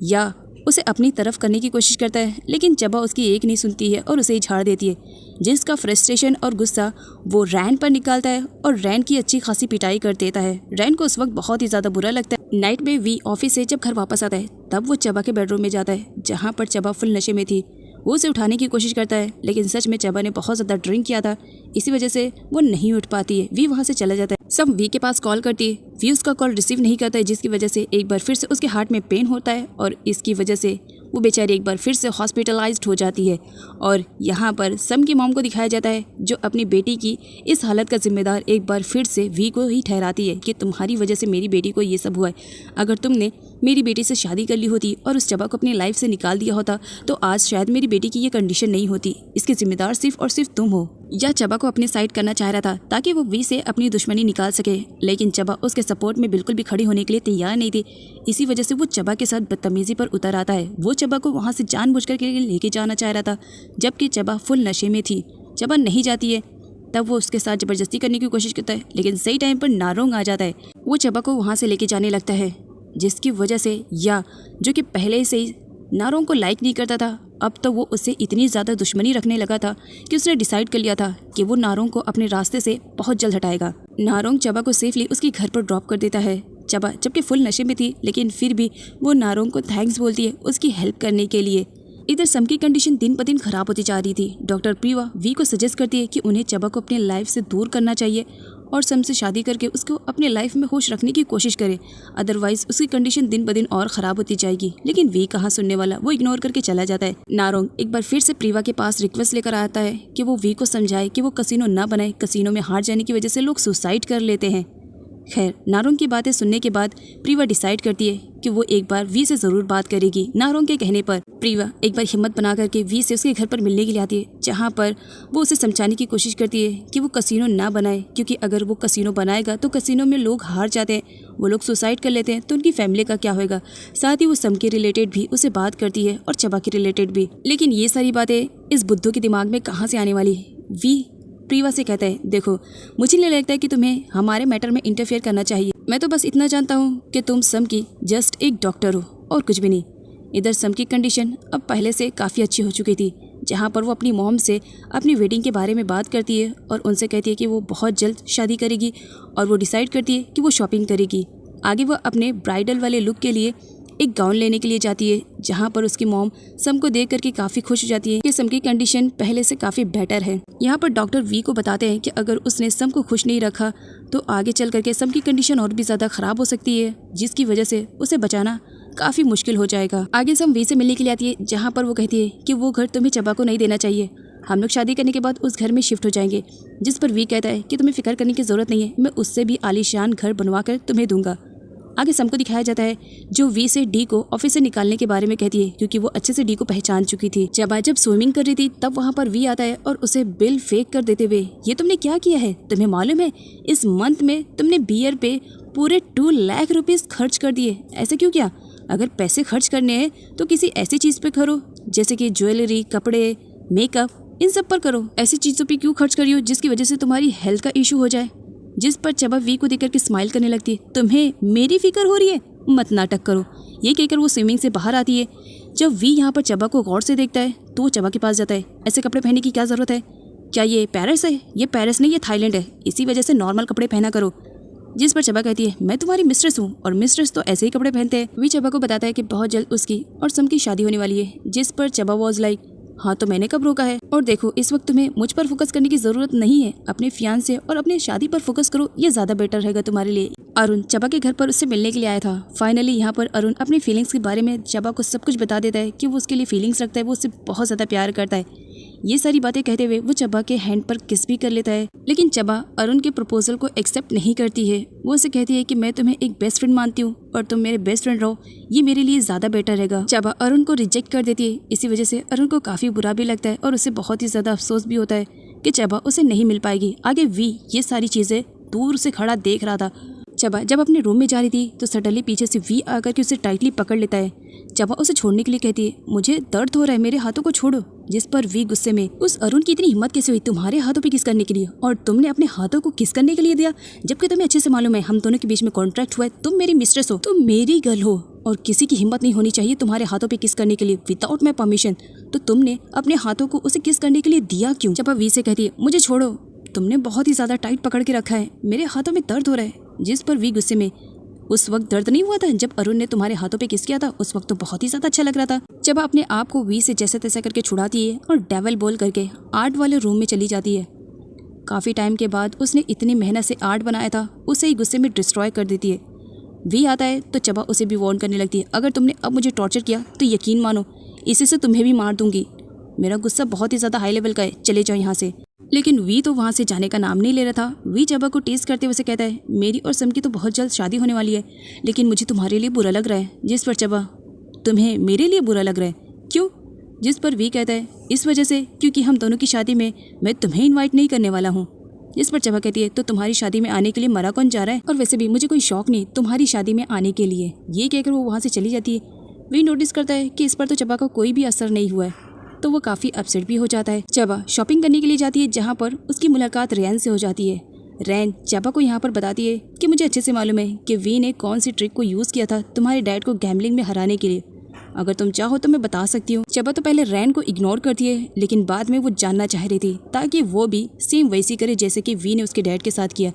या उसे अपनी तरफ करने की कोशिश करता है, लेकिन चबा उसकी एक नहीं सुनती है और उसे ही झाड़ देती है, जिसका फ्रस्ट्रेशन और गुस्सा वो रैन पर निकालता है और रैन की अच्छी खासी पिटाई कर देता है। रैन को उस वक्त बहुत ही ज़्यादा बुरा लगता है। नाइट में वी ऑफिस से जब घर वापस आता है तब वो चबा के बेडरूम में जाता है, जहाँ पर चबा फुल नशे में थी। वो उसे उठाने की कोशिश करता है, लेकिन सच में चबा ने बहुत ज़्यादा ड्रिंक किया था, इसी वजह से वो नहीं उठ पाती है। वी वहाँ से चला जाता है। सब वी के पास कॉल करती है, वी उसका कॉल रिसीव नहीं करता है, जिसकी वजह से एक बार फिर से उसके हार्ट में पेन होता है और इसकी वजह से वो बेचारी एक बार फिर से हॉस्पिटलाइज्ड हो जाती है। और यहाँ पर सम की मॉम को दिखाया जाता है, जो अपनी बेटी की इस हालत का जिम्मेदार एक बार फिर से वी को ही ठहराती है कि तुम्हारी वजह से मेरी बेटी को ये सब हुआ है। अगर तुमने मेरी बेटी से शादी कर ली होती और उस चबा को अपनी लाइफ से निकाल दिया होता तो आज शायद मेरी बेटी की ये कंडीशन नहीं होती। इसके जिम्मेदार सिर्फ और सिर्फ तुम हो। या चबा को अपने साइड करना चाह रहा था ताकि वो वी से अपनी दुश्मनी निकाल सके, लेकिन चबा उसके सपोर्ट में बिल्कुल भी खड़ी होने के लिए तैयार नहीं थी। इसी वजह से वो चबा के साथ बदतमीजी पर उतर आता है। वो चबा को वहाँ से जानबूझकर के लेके जाना चाह रहा था, जबकि चबा फुल नशे में थी। चबा नहीं जाती है, तब वो उसके साथ ज़बरदस्ती करने की कोशिश करता है, लेकिन सही टाइम पर नारोंग आ जाता है। वो चबा को वहाँ से लेके जाने लगता है, जिसकी वजह से या जो कि पहले से ही नारोंग को लाइक नहीं करता था, अब तो वो उससे इतनी ज़्यादा दुश्मनी रखने लगा था कि उसने डिसाइड कर लिया था कि वो नारोंग को अपने रास्ते से बहुत जल्द हटाएगा। नारोंग चबा को सेफली उसके घर पर ड्रॉप कर देता है। चबा जबकि फुल नशे में थी, लेकिन फिर भी वो नारोंग को थैंक्स बोलती है उसकी हेल्प करने के लिए। इधर सम की कंडीशन दिन ब दिन खराब होती जा रही थी। डॉक्टर प्रीवा वी को सजेस्ट करती है कि उन्हें चबा को अपनी लाइफ से दूर करना चाहिए और सम से शादी करके उसको अपने लाइफ में खुश रखने की कोशिश करे, अदरवाइज उसकी कंडीशन दिन ब दिन और ख़राब होती जाएगी। लेकिन वी कहाँ सुनने वाला, वो इग्नोर करके चला जाता है। नारोंग एक बार फिर से प्रीवा के पास रिक्वेस्ट लेकर आता है कि वो वी को समझाए कि वो कसिनो ना बनाए। कसिनो में हार जाने की वजह से लोग सुसाइड कर लेते हैं। खैर, नारोंग की बातें सुनने के बाद प्रीवा डिसाइड करती है कि वो एक बार वी से ज़रूर बात करेगी। नारोंग के कहने पर प्रीवा एक बार हिम्मत बना करके वी से उसके घर पर मिलने के लिए आती है, जहाँ पर वो उसे समझाने की कोशिश करती है कि वो कसिनो ना बनाए, क्योंकि अगर वो कसिनो बनाएगा तो कसिनो में लोग हार जाते हैं, वो लोग सुसाइड कर लेते हैं, तो उनकी फैमिली का क्या होगा। साथ ही वो सम के रिलेटेड भी उसे बात करती है और चबा के रिलेटेड भी। लेकिन ये सारी बातें इस बुद्धू के दिमाग में कहाँ से आने वाली। वी प्रीवा से कहता है, देखो मुझे नहीं लगता है कि तुम्हें हमारे मैटर में इंटरफेयर करना चाहिए। मैं तो बस इतना जानता हूँ कि तुम सम की जस्ट एक डॉक्टर हो और कुछ भी नहीं। इधर सम की कंडीशन अब पहले से काफ़ी अच्छी हो चुकी थी, जहाँ पर वो अपनी मॉम से अपनी वेडिंग के बारे में बात करती है और उनसे कहती है कि वो बहुत जल्द शादी करेगी और वो डिसाइड करती है कि वो शॉपिंग करेगी। आगे वो अपने ब्राइडल वाले लुक के लिए एक गाउन लेने के लिए जाती है, जहाँ पर उसकी मॉम सम को देख करके काफ़ी खुश हो जाती है कि सम की कंडीशन पहले से काफ़ी बेटर है। यहाँ पर डॉक्टर वी को बताते हैं कि अगर उसने सम को खुश नहीं रखा तो आगे चल करके सम की कंडीशन और भी ज़्यादा ख़राब हो सकती है, जिसकी वजह से उसे बचाना काफ़ी मुश्किल हो जाएगा। आगे सम वी से मिलने के लिए आती है, जहाँ पर वो कहती है कि वो घर तुम्हें चबा को नहीं देना चाहिए, हम लोग शादी करने के बाद उस घर में शिफ्ट हो जाएंगे। जिस पर वी कहता है कि तुम्हें फिक्र करने की ज़रूरत नहीं है, मैं उससे भी आलीशान घर बनवा कर तुम्हें दूंगा। आगे सम को दिखाया जाता है जो वी से डी को ऑफिस से निकालने के बारे में कहती है, क्योंकि वो अच्छे से डी को पहचान चुकी थी। चबा जब स्विमिंग कर रही थी तब वहाँ पर वी आता है और उसे बिल फेक कर देते हुए, ये तुमने क्या किया है, तुम्हें मालूम है इस मंथ में तुमने बियर पे पूरे 2 लाख रुपीज़ खर्च कर दिए। ऐसे क्यों किया? अगर पैसे खर्च करने हैं तो किसी ऐसी चीज़ पे करो जैसे कि ज्वेलरी, कपड़े, मेकअप, इन सब पर करो। ऐसी चीज़ों पे क्यों खर्च करी हो जिसकी वजह से तुम्हारी हेल्थ का इशू हो जाए। जिस पर चबा वी को देखकर के स्माइल करने लगती है, तुम्हें मेरी फिक्र हो रही है, मत नाटक करो। ये कहकर वो स्विमिंग से बाहर आती है। जब वी यहाँ पर चबा को गौर से देखता है तो वो चबा के पास जाता है, ऐसे कपड़े पहनने की क्या ज़रूरत है, क्या ये पेरिस है? ये पेरिस नहीं, ये थाईलैंड है, इसी वजह से नॉर्मल कपड़े पहना करो। जिस पर चबा कहती है मैं तुम्हारी मिस्ट्रेस हूँ और मिस्ट्रेस तो ऐसे ही कपड़े पहनते हैं। वी चबा को बताता है कि बहुत जल्द उसकी और सम की शादी होने वाली है। जिस पर चबा वॉज लाइक हाँ तो मैंने कब रोका है, और देखो इस वक्त तुम्हें मुझ पर फोकस करने की जरूरत नहीं है, अपने फियांसे और अपने शादी पर फोकस करो, ये ज्यादा बेटर रहेगा तुम्हारे लिए। अरुण चबा के घर पर उससे मिलने के लिए आया था। फाइनली यहाँ पर अरुण अपनी फीलिंग्स के बारे में चबा को सब कुछ बता देता है कि वो उसके लिए फीलिंग्स रखता है, वो उससे बहुत ज्यादा प्यार करता है। ये सारी बातें कहते हुए वो चबा के हैंड पर किस भी कर लेता है, लेकिन चबा अरुण के प्रपोजल को एक्सेप्ट नहीं करती है। वो उसे कहती है कि मैं तुम्हें एक बेस्ट फ्रेंड मानती हूँ और तुम मेरे बेस्ट फ्रेंड रहो, ये मेरे लिए ज्यादा बेटर रहेगा। चबा अरुण को रिजेक्ट कर देती है। इसी वजह से अरुण को काफी बुरा भी लगता है और उसे बहुत ही ज्यादा अफसोस भी होता है कि चबा उसे नहीं मिल पाएगी। आगे वी ये सारी चीजें दूर से खड़ा देख रहा था। चबा जब अपने रूम में जा रही थी तो सडनली पीछे से वी आकर के उसे टाइटली पकड़ लेता है। चबा उसे छोड़ने के लिए कहती है मुझे दर्द हो रहा है, मेरे हाथों को छोड़ो। जिस पर वी गुस्से में उस अरुण की इतनी हिम्मत कैसे हुई तुम्हारे हाथों पे किस करने के लिए, और तुमने अपने हाथों को किस करने के लिए दिया, जबकि तुम्हें अच्छे से मालूम है हम दोनों के बीच में कॉन्ट्रैक्ट हुआ है, तुम मेरी मिस्ट्रेस हो, तुम मेरी गर्ल हो और किसी की हिम्मत नहीं होनी चाहिए तुम्हारे हाथों पे किस करने के लिए विदाउट माई परमिशन। तो तुमने अपने हाथों को उसे किस करने के लिए दिया क्यों? चबा वी से कहती है मुझे छोड़ो, तुमने बहुत ही ज्यादा टाइट पकड़ के रखा है, मेरे हाथों में दर्द हो रहा है। जिस पर वी गुस्से में उस वक्त दर्द नहीं हुआ था जब अरुण ने तुम्हारे हाथों पे किस किया था, उस वक्त तो बहुत ही ज्यादा अच्छा लग रहा था। चबा अपने आप को वी से जैसे तैसे करके छुड़ाती है और डेविल बोल करके आर्ट वाले रूम में चली जाती है। काफी टाइम के बाद उसने इतनी मेहनत से आर्ट बनाया था उसे ही गुस्से में डिस्ट्रॉय कर देती है। वी आता है तो चबा उसे भी वार्न करने लगती है अगर तुमने अब मुझे टॉर्चर किया तो यकीन मानो इसी से तुम्हें भी मार दूंगी, मेरा गुस्सा बहुत ही ज्यादा हाई लेवल का है, चले जाओ यहाँ से। लेकिन वी तो वहाँ से जाने का नाम नहीं ले रहा था। वी चबा को टेस्ट करते हुए कहता है मेरी और सम की तो बहुत जल्द शादी होने वाली है, लेकिन मुझे तुम्हारे लिए बुरा लग रहा है। जिस पर चबा तुम्हें मेरे लिए बुरा लग रहा है क्यों? जिस पर वी कहता है इस वजह से क्योंकि हम दोनों की शादी में मैं तुम्हें इन्वाइट नहीं करने वाला हूँ। जिस पर चबा कहती है तो तुम्हारी शादी में आने के लिए मरा कौन जा रहा है, और वैसे भी मुझे कोई शौक नहीं तुम्हारी शादी में आने के लिए। ये कहकर वो वहाँ से चली जाती है। वी नोटिस करता है कि इस पर तो चबा का कोई भी असर नहीं हुआ है, तो वो काफ़ी अपसेट भी हो जाता है। चबा शॉपिंग करने के लिए जाती है जहाँ पर उसकी मुलाकात रैन से हो जाती है। रैन चबा को यहाँ पर बताती है कि मुझे अच्छे से मालूम है कि वी ने कौन सी ट्रिक को यूज़ किया था तुम्हारे डैड को गैम्बलिंग में हराने के लिए, अगर तुम चाहो तो मैं बता सकती हूँ। चबा तो पहले रैन को इग्नोर करती है, लेकिन बाद में वो जानना चाह रही थी ताकि वो भी सेम वैसी करे जैसे कि वी ने उसके डैड के साथ किया।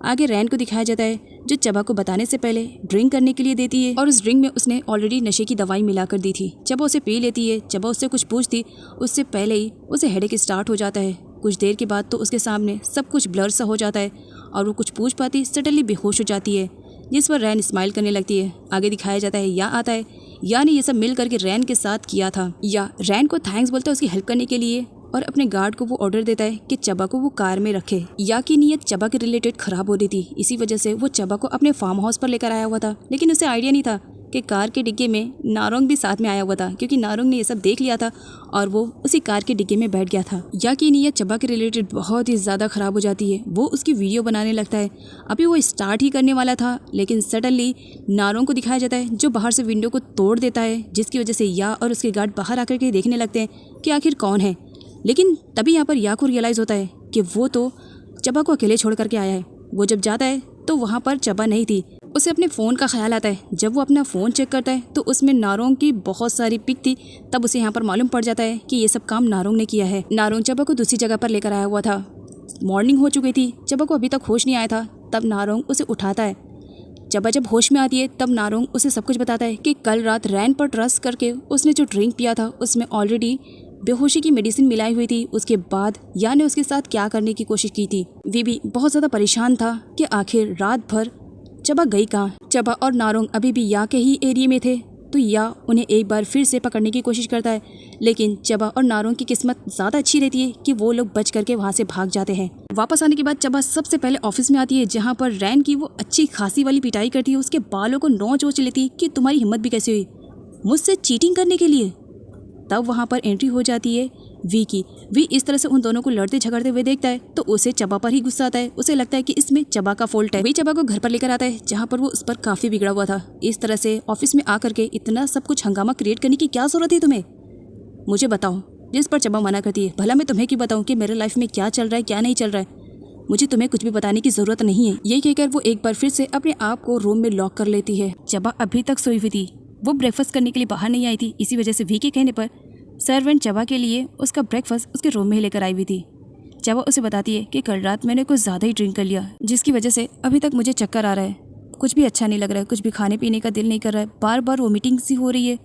आगे रैन को दिखाया जाता है जो चबा को बताने से पहले ड्रिंक करने के लिए देती है और उस ड्रिंक में उसने ऑलरेडी नशे की दवाई मिलाकर दी थी। चबा उसे पी लेती है। चबा उससे कुछ पूछती उससे पहले ही उसे हेडेक स्टार्ट हो जाता है। कुछ देर के बाद तो उसके सामने सब कुछ ब्लर सा हो जाता है और वो कुछ पूछ पाती सडनली बेहोश हो जाती है। जिस पर रैन स्माइल करने लगती है। आगे दिखाया जाता है या आता है या ने ये सब मिल करके रैन के साथ किया था। या रैन को थैंक्स बोलता है उसकी हेल्प करने के लिए और अपने गार्ड को वो ऑर्डर देता है कि चबा को वो कार में रखे। या की नीयत चबा के रिलेटेड खराब हो रही थी, इसी वजह से वो चबा को अपने फार्म हाउस पर लेकर आया हुआ था, लेकिन उसे आइडिया नहीं था कि कार के डिग्गे में नारोंग भी साथ में आया हुआ था, क्योंकि नारोंग ने ये सब देख लिया था और वो उसी कार के डिग्गे में बैठ गया था। या की नीयत चबा के रिलेटेड बहुत ही ज़्यादा ख़राब हो जाती है। वो उसकी वीडियो बनाने लगता है। अभी वो स्टार्ट ही करने वाला था, लेकिन सडनली नारोंग को दिखाया जाता है जो बाहर से विंडो को तोड़ देता है, जिसकी वजह से या और उसके गार्ड बाहर आकर के देखने लगते हैं कि आखिर कौन है। लेकिन तभी यहाँ पर या को रियलाइज़ होता है कि वो तो चबा को अकेले छोड़ करके आया है। वो जब जाता है तो वहाँ पर चबा नहीं थी। उसे अपने फ़ोन का ख्याल आता है। जब वो अपना फ़ोन चेक करता है तो उसमें नारोंग की बहुत सारी पिक थी। तब उसे यहाँ पर मालूम पड़ जाता है कि ये सब काम नारोंग ने किया है। नारोंग चबा को दूसरी जगह पर लेकर आया हुआ था। मॉर्निंग हो चुकी थी, चबा को अभी तक होश नहीं आया था। तब नारोंग उसे उठाता है। चबा जब होश में आती है तब नारोंग उसे सब कुछ बताता है कि कल रात रैन पर ट्रस्ट करके उसने जो ड्रिंक पिया था उसमें ऑलरेडी बेहोशी की मेडिसिन मिलाई हुई थी। उसके बाद या ने उसके साथ क्या करने की कोशिश की थी। वे भी बहुत ज़्यादा परेशान था कि आखिर रात भर चबा गई कहाँ। चबा और नारोंग अभी भी या के ही एरिया में थे, तो या उन्हें एक बार फिर से पकड़ने की कोशिश करता है, लेकिन चबा और नारोंग की किस्मत ज़्यादा अच्छी रहती है कि वो लोग बच करके वहाँ से भाग जाते हैं। वापस आने के बाद चबा सबसे पहले ऑफिस में आती है, जहाँ पर रैन की वो अच्छी खासी वाली पिटाई करती है। उसके बालों को नोच वोच लेती है कि तुम्हारी हिम्मत भी कैसे हुई मुझसे चीटिंग करने के लिए। तब वहाँ पर एंट्री हो जाती है वी की। वी इस तरह से उन दोनों को लड़ते झगड़ते हुए देखता है तो उसे चबा पर ही गुस्सा आता है। उसे लगता है कि इसमें चबा का फॉल्ट है। वी चबा को घर पर लेकर आता है, जहाँ पर वो उस पर काफ़ी बिगड़ा हुआ था। इस तरह से ऑफिस में आकर के इतना सब कुछ हंगामा क्रिएट करने की क्या ज़रूरत है तुम्हें, मुझे बताओ। जिस पर चबा मना करती है, भला मैं तुम्हें क्यों बताऊँ कि मेरे लाइफ में क्या चल रहा है क्या नहीं चल रहा है, मुझे तुम्हें कुछ भी बताने की ज़रूरत नहीं है। यही कहकर वो एक बार फिर से अपने आप को रूम में लॉक कर लेती है। चबा अभी तक सोई हुई थी, वो ब्रेकफास्ट करने के लिए बाहर नहीं आई थी। इसी वजह से वी के कहने पर सर्वेंट चबा के लिए उसका ब्रेकफास्ट उसके रूम में ही लेकर आई हुई थी। चबा उसे बताती है कि कल रात मैंने कुछ ज़्यादा ही ड्रिंक कर लिया, जिसकी वजह से अभी तक मुझे चक्कर आ रहा है, कुछ भी अच्छा नहीं लग रहा है, कुछ भी खाने पीने का दिल नहीं कर रहा है, बार बार वोमिटिंग सी हो रही है।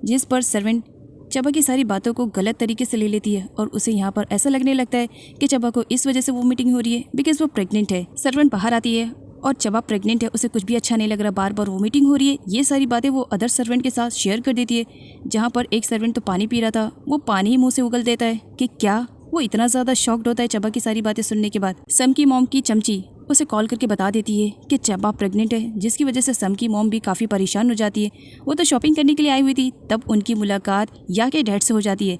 जिस पर सर्वेंट चबा की सारी बातों को गलत तरीके से ले लेती है और उसे यहाँ पर ऐसा लगने लगता है कि चबा को इस वजह से वोमिटिंग हो रही है बिकॉज वो प्रेग्नेंट है। सर्वेंट बाहर आती है और चबा प्रेग्नेंट है, उसे कुछ भी अच्छा नहीं लग रहा, बार बार वोमिटिंग हो रही है। ये सारी बातें वो अदर सर्वेंट के साथ शेयर कर देती है, जहाँ पर एक सर्वेंट तो पानी पी रहा था, वो पानी ही मुँह से उगल देता है कि क्या। वो इतना ज़्यादा शॉक्ड होता है चबा की सारी बातें सुनने के बाद। सम की मॉम की चमची उसे कॉल करके बता देती है कि चबा प्रेग्नेंट है, जिसकी वजह से सम की मॉम भी काफ़ी परेशान हो जाती है। वो तो शॉपिंग करने के लिए आई हुई थी, तब उनकी मुलाकात या के डैड से हो जाती है।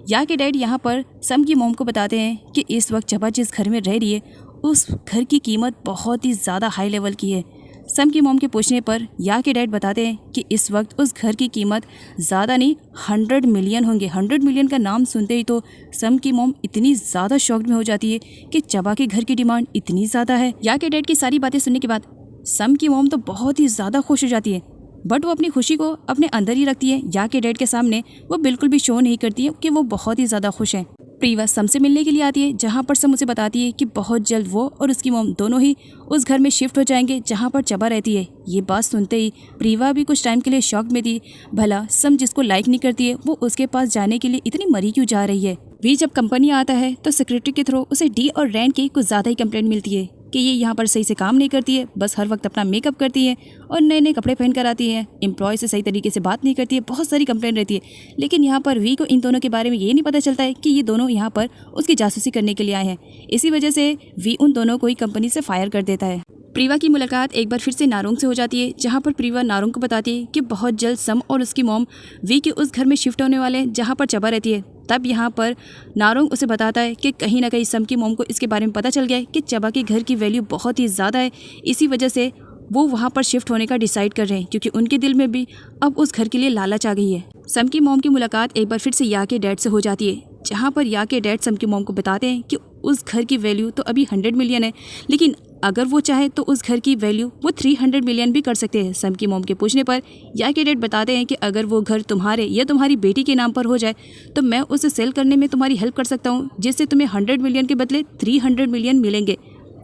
या के डैड यहाँ पर सम की मॉम को बताते हैं कि इस वक्त चबा जिस घर में रह रही है उस घर की कीमत बहुत ही ज़्यादा हाई लेवल की है। सम की मॉम के पूछने पर या के डैड बताते हैं कि इस वक्त उस घर की कीमत ज़्यादा नहीं 100 मिलियन होंगे। 100 मिलियन का नाम सुनते ही तो सम की मॉम इतनी ज़्यादा शॉक्ड में हो जाती है कि चबा के घर की डिमांड इतनी ज़्यादा है। या के डैड की सारी बातें सुनने के बाद सम की मॉम तो बहुत ही ज़्यादा खुश हो जाती है, बट वो अपनी खुशी को अपने अंदर ही रखती है। या के डैड के सामने वो बिल्कुल भी शो नहीं करती है कि वो बहुत ही ज़्यादा खुश है। प्रीवा सम से मिलने के लिए आती है, जहाँ पर सम उसे बताती है कि बहुत जल्द वो और उसकी मॉम दोनों ही उस घर में शिफ्ट हो जाएंगे जहाँ पर चबा रहती है। ये बात सुनते ही प्रीवा भी कुछ टाइम के लिए शॉक में थी, भला सम जिसको लाइक नहीं करती है वो उसके पास जाने के लिए इतनी मरी क्यों जा रही है। वी जब कंपनी आता है तो सेक्रेटरी के थ्रू उसे डी और रैन की कुछ ज़्यादा ही कंप्लेंट मिलती है कि ये यहाँ पर सही से काम नहीं करती है, बस हर वक्त अपना मेकअप करती है और नए नए कपड़े पहन कर आती है, एम्प्लॉय से सही तरीके से बात नहीं करती है, बहुत सारी कंप्लेंट रहती है। लेकिन यहाँ पर वी को इन दोनों के बारे में ये नहीं पता चलता है कि ये दोनों यहाँ पर उसकी जासूसी करने के लिए आए हैं। इसी वजह से वी उन दोनों को ही कंपनी से फायर कर देता है। प्रीवा की मुलाकात एक बार फिर से नारोंग से हो जाती है, जहाँ पर प्रीवा नारोंग को बताती है कि बहुत जल्द सम और उसकी मॉम वी के उस घर में शिफ्ट होने वाले हैं जहाँ पर चबा रहती है। तब यहाँ पर नारोंग उसे बताता है कि कहीं ना कहीं सम की मॉम को इसके बारे में पता चल गया है कि चबा के घर की वैल्यू बहुत ही ज़्यादा है, इसी वजह से वो वहाँ पर शिफ्ट होने का डिसाइड कर रहे हैं, क्योंकि उनके दिल में भी अब उस घर के लिए लालच आ गई है। सम की मॉम की मुलाकात एक बार फिर से या के डैड से हो जाती है, जहाँ पर या के डैड सम की मॉम को बताते हैं कि उस घर की वैल्यू तो अभी 100 मिलियन है, लेकिन अगर वो चाहे तो उस घर की वैल्यू वो 300 मिलियन भी कर सकते हैं। सम की मॉम के पूछने पर या के डैड बताते हैं कि अगर वो घर तुम्हारे या तुम्हारी बेटी के नाम पर हो जाए तो मैं उसे सेल करने में तुम्हारी हेल्प कर सकता हूँ, जिससे तुम्हें 100 मिलियन के बदले 300 मिलियन मिलेंगे।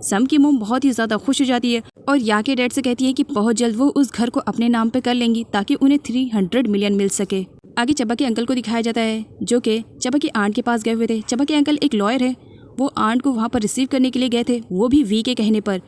सम की मॉम बहुत ही ज़्यादा खुश हो जाती है और या के डैड से कहती है कि बहुत जल्द वो उस घर को अपने नाम पे कर लेंगी ताकि उन्हें 300 मिलियन मिल सके। आगे चबा के अंकल को दिखाया जाता है, जो कि चबा की आंट के पास गए हुए थे। चबा के अंकल एक लॉयर है, वो आंट को वहाँ पर रिसीव करने के लिए गए थे, वो भी वी के कहने पर।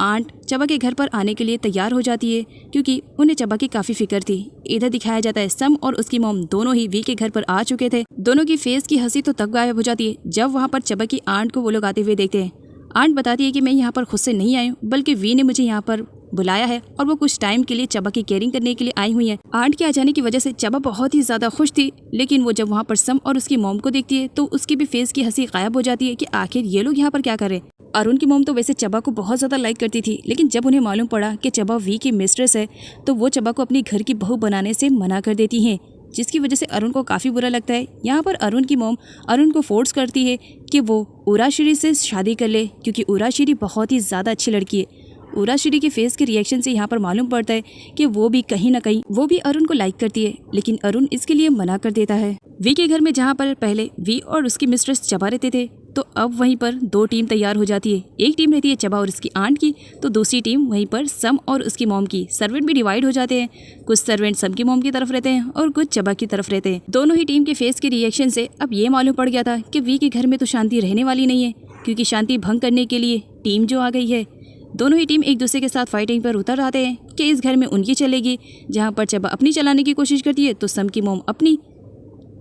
आंट चबा के घर पर आने के लिए तैयार हो जाती है क्योंकि उन्हें चबा की काफ़ी फिक्र थी। इधर दिखाया जाता है सम और उसकी मॉम दोनों ही वी के घर पर आ चुके थे। दोनों की फेस की हंसी तो तब गायब हो जाती है जब वहाँ पर चबा की आंट को वो लोग आते हुए देखते हैं। आंट बताती है कि मैं यहाँ पर खुद से नहीं आई हूँ, बल्कि वी ने मुझे यहाँ पर बुलाया है और वो कुछ टाइम के लिए चबा की केयरिंग करने के लिए आई हुई है। आंट के आ जाने की वजह से चबा बहुत ही ज़्यादा खुश थी, लेकिन वो जब वहाँ पर सम और उसकी मॉम को देखती है तो उसकी भी फेस की हंसी गायब हो जाती है कि आखिर ये लोग यहाँ पर क्या कर रहे हैं। अरुण की मॉम तो वैसे चबा को बहुत ज़्यादा लाइक करती थी, लेकिन जब उन्हें मालूम पड़ा कि चबा वी की मिस्ट्रेस है तो वो चबा को अपनी घर की बहू बनाने से मना कर देती हैं, जिसकी वजह से अरुण को काफ़ी बुरा लगता है। यहाँ पर अरुण की मॉम अरुण को फोर्स करती है कि वो उराशिरी से शादी कर ले, क्योंकि उराशिरी बहुत ही ज़्यादा अच्छी लड़की है। उराशिरी के फेस के रिएक्शन से यहाँ पर मालूम पड़ता है कि वो भी कहीं ना कहीं वो भी अरुण को लाइक करती है, लेकिन अरुण इसके लिए मना कर देता है। वी के घर में जहाँ पर पहले वी और उसकी मिस्ट्रेस चबा रहते थे, तो अब वहीं पर दो टीम तैयार हो जाती है। एक टीम रहती है चबा और उसकी आंट की, तो दूसरी टीम वहीं पर सम और उसकी मॉम की। सर्वेंट भी डिवाइड हो जाते हैं, कुछ सर्वेंट सम की मॉम की तरफ रहते हैं और कुछ चबा की तरफ रहते हैं। दोनों ही टीम के फेस के रिएक्शन से अब ये मालूम पड़ गया था कि वी के घर में तो शांति रहने वाली नहीं है, क्योंकि शांति भंग करने के लिए टीम जो आ गई है। दोनों ही टीम एक दूसरे के साथ फाइटिंग पर उतर आते हैं कि इस घर में उनकी चलेगी। जहाँ पर चबा अपनी चलाने की कोशिश करती है तो सम की मॉम अपनी।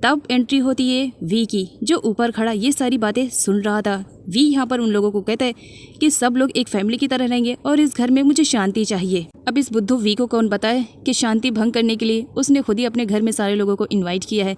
तब एंट्री होती है वी की, जो ऊपर खड़ा ये सारी बातें सुन रहा था। वी यहाँ पर उन लोगों को कहता है कि सब लोग एक फैमिली की तरह रहेंगे और इस घर में मुझे शांति चाहिए। अब इस बुद्धू वी को कौन बताए कि शांति भंग करने के लिए उसने खुद ही अपने घर में सारे लोगों को इन्वाइट किया है।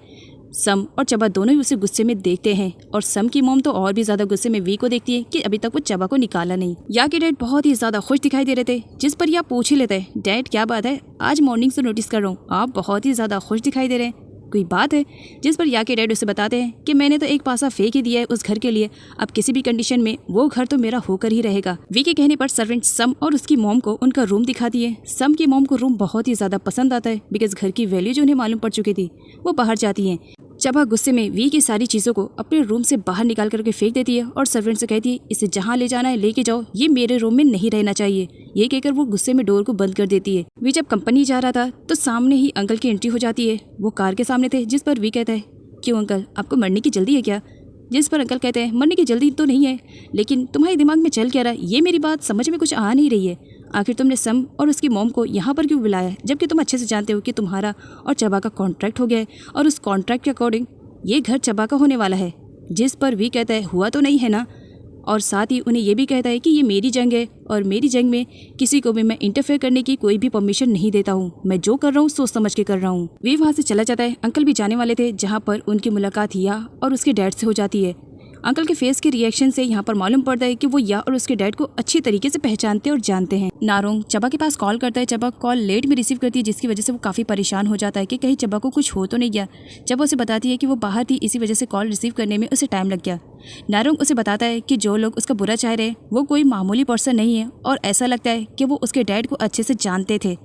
सम और चबा दोनों ही उसे गुस्से में देखते हैं और सम की मॉम तो और भी ज्यादा गुस्से में वी को देखती है कि अभी तक वो चबा को निकाला नहीं। या के डैड बहुत ही ज्यादा खुश दिखाई दे रहे थे, जिस पर यह पूछ ही लेते हैं, डैड क्या बात है, आज मॉर्निंग से नोटिस कर रहा हूँ आप बहुत ही ज्यादा खुश दिखाई दे रहे हैं, कोई बात है? जिस पर या के डैड उसे बताते हैं कि मैंने तो एक पासा फेंक ही दिया है उस घर के लिए, अब किसी भी कंडीशन में वो घर तो मेरा होकर ही रहेगा। वी के कहने पर सर्वेंट सम और उसकी मॉम को उनका रूम दिखाती है। सम की मॉम को रूम बहुत ही ज्यादा पसंद आता है, बिकॉज घर की वैल्यू जो उन्हें मालूम पड़ चुकी थी वो बाहर जाती है। चबा गुस्से में वी की सारी चीज़ों को अपने रूम से बाहर निकाल करके फेंक देती है और सर्वेंट से कहती है इसे जहाँ ले जाना है लेके जाओ, ये मेरे रूम में नहीं रहना चाहिए। ये कहकर वो गुस्से में डोर को बंद कर देती है। वी जब कंपनी जा रहा था तो सामने ही अंकल की एंट्री हो जाती है। वो कार के सामने थे, जिस पर वी कहता है क्यों अंकल, आपको मरने की जल्दी है क्या? जिस पर अंकल कहते हैं मरने की जल्दी तो नहीं है, लेकिन तुम्हारे दिमाग में चल क्या रहा है ये मेरी बात समझ में कुछ आ नहीं रही है। आखिर तुमने सम और उसकी मॉम को यहाँ पर क्यों बुलाया, जबकि तुम अच्छे से जानते हो कि तुम्हारा और चबा का कॉन्ट्रैक्ट हो गया है और उस कॉन्ट्रैक्ट के अकॉर्डिंग ये घर चबा का होने वाला है। जिस पर वी कहता है हुआ तो नहीं है ना, और साथ ही उन्हें ये भी कहता है कि ये मेरी जंग है और मेरी जंग में किसी को भी मैं इंटरफेयर करने की कोई भी परमिशन नहीं देता हूँ। मैं जो कर रहा हूँ सोच समझ के कर रहा हूँ। वे वहाँ से चला जाता है। अंकल भी जाने वाले थे, जहाँ पर उनकी मुलाकात या और उसके डैड से हो जाती है। अंकल के फेस के रिएक्शन से यहाँ पर मालूम पड़ता है कि वो या और उसके डैड को अच्छी तरीके से पहचानते और जानते हैं। नारोंग चबा के पास कॉल करता है। चबा कॉल लेट में रिसीव करती है, जिसकी वजह से वो काफ़ी परेशान हो जाता है कि कहीं चबा को कुछ हो तो नहीं गया। चबा उसे बताती है कि वो बाहर थी, इसी वजह से कॉल रिसीव करने में उसे टाइम लग गया। नारोंग उसे बताता है कि जो लोग उसका बुरा चाह रहे हैं वो कोई मामूली पर्सन नहीं है और ऐसा लगता है कि वो उसके डैड को अच्छे से जानते थे।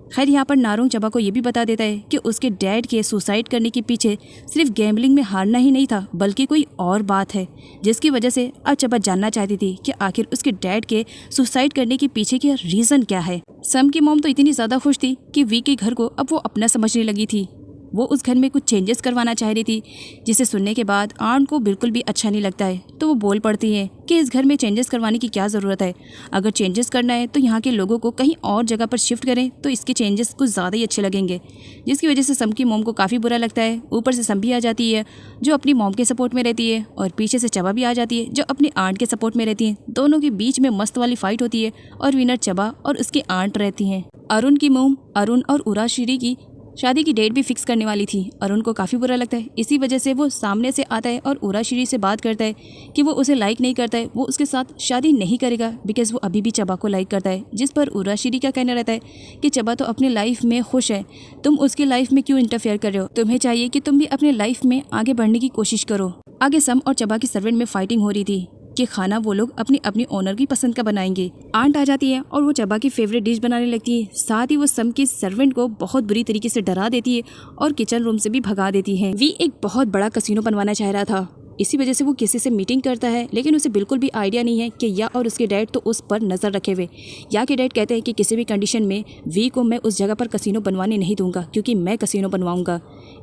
खैर यहाँ पर नारोंग चबा को ये भी बता देता है कि उसके डैड के सुसाइड करने के पीछे सिर्फ गैम्बलिंग में हारना ही नहीं था, बल्कि कोई और बात है, जिसकी वजह से अब चबा जानना चाहती थी कि आखिर उसके डैड के सुसाइड करने के पीछे की रीज़न क्या है। सम की मॉम तो इतनी ज़्यादा खुश थी कि वी के घर को अब वो अपना समझने लगी थी। वो उस घर में कुछ चेंजेस करवाना चाह रही थी, जिसे सुनने के बाद आंट को बिल्कुल भी अच्छा नहीं लगता है। तो वो बोल पड़ती है कि इस घर में चेंजेस करवाने की क्या ज़रूरत है, अगर चेंजेस करना है तो यहाँ के लोगों को कहीं और जगह पर शिफ्ट करें तो इसके चेंजेस कुछ ज़्यादा ही अच्छे लगेंगे। जिसकी वजह से सम की मॉम को काफ़ी बुरा लगता है। ऊपर से सम भी आ जाती है जो अपनी मॉम के सपोर्ट में रहती है, और पीछे से चबा भी आ जाती है जो अपनी आंट के सपोर्ट में रहती है। दोनों के बीच में मस्त वाली फाइट होती है और विनर चबा और उसकी आंट रहती हैं। अरुण की मॉम अरुण और उराशिरी की शादी की डेट भी फिक्स करने वाली थी। अरुण को काफ़ी बुरा लगता है, इसी वजह से वो सामने से आता है और उराशिरी से बात करता है कि वो उसे लाइक नहीं करता है, वो उसके साथ शादी नहीं करेगा बिकॉज वो अभी भी चबा को लाइक करता है। जिस पर उराशिरी क्या कहना रहता है कि चबा तो अपनी लाइफ में खुश है, तुम उसकी लाइफ में क्यों इंटरफेयर कर रहे हो, तुम्हें चाहिए कि तुम भी अपनी लाइफ में आगे बढ़ने की कोशिश करो। आगे सम और चबा की सर्वेंट में फाइटिंग हो रही थी कि खाना वो लोग अपनी अपनी ओनर की पसंद का बनाएंगे। आंट आ जाती है और वो चबा की फेवरेट डिश बनाने लगती है। साथ ही वो सम की सर्वेंट को बहुत बुरी तरीके से डरा देती है और किचन रूम से भी भगा देती है। वी एक बहुत बड़ा कसिनो बनवाना चाह रहा था, इसी वजह से वो किसी से मीटिंग करता है, लेकिन उसे बिल्कुल भी आइडिया नहीं है कि या और उसके डैड तो उस पर नज़र रखे हुए। या के डैड कहते हैं कि किसी भी कंडीशन में वी को मैं उस जगह पर कसिनो बनवाने नहीं दूंगा, क्योंकि मैं कसिनो बनवाऊंगा।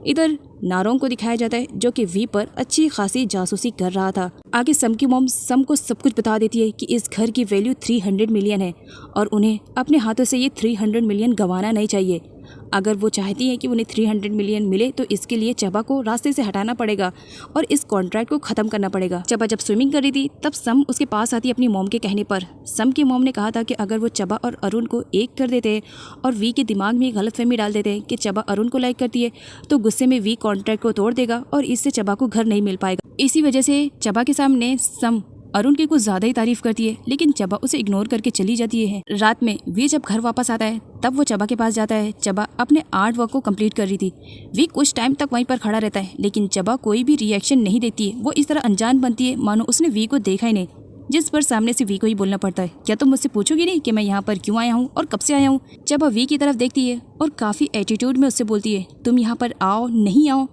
इधर नारोंग को दिखाया जाता है जो कि वी पर अच्छी खासी जासूसी कर रहा था। आगे सम की मॉम सम को सब कुछ बता देती है कि इस घर की वैल्यू 300 मिलियन है और उन्हें अपने हाथों से ये 300 मिलियन गंवाना नहीं चाहिए। अगर वो चाहती है कि उन्हें 300 मिलियन मिले तो इसके लिए चबा को रास्ते से हटाना पड़ेगा और इस कॉन्ट्रैक्ट को ख़त्म करना पड़ेगा। चबा जब स्विमिंग कर रही थी तब सम उसके पास आती अपनी मॉम के कहने पर। सम की मॉम ने कहा था कि अगर वो चबा और अरुण को एक कर देते हैं और वी के दिमाग में गलतफहमी डाल देते हैं कि चबा अरुण को लाइक करती है तो गुस्से में वी कॉन्ट्रैक्ट को तोड़ देगा और इससे चबा को घर नहीं मिल पाएगा। इसी वजह से चबा के सामने सम अरुण की कुछ ज़्यादा ही तारीफ करती है, लेकिन चबा उसे इग्नोर करके चली जाती है। रात में वी जब घर वापस आता है तब वो चबा के पास जाता है। चबा अपने आर्ट वर्क को कंप्लीट कर रही थी। वी कुछ टाइम तक वहीं पर खड़ा रहता है, लेकिन चबा कोई भी रिएक्शन नहीं देती है। वो इस तरह अनजान बनती है मानो उसने वी को देखा ही नहीं, जिस पर सामने से वी को ही बोलना पड़ता है, क्या तुम मुझसे पूछोगी नहीं कि मैं यहाँ पर क्यों आया हूँ और कब से आया हूँ। चबा वी की तरफ देखती है और काफ़ी एटीट्यूड में उससे बोलती है, तुम यहाँ पर आओ नहीं आओ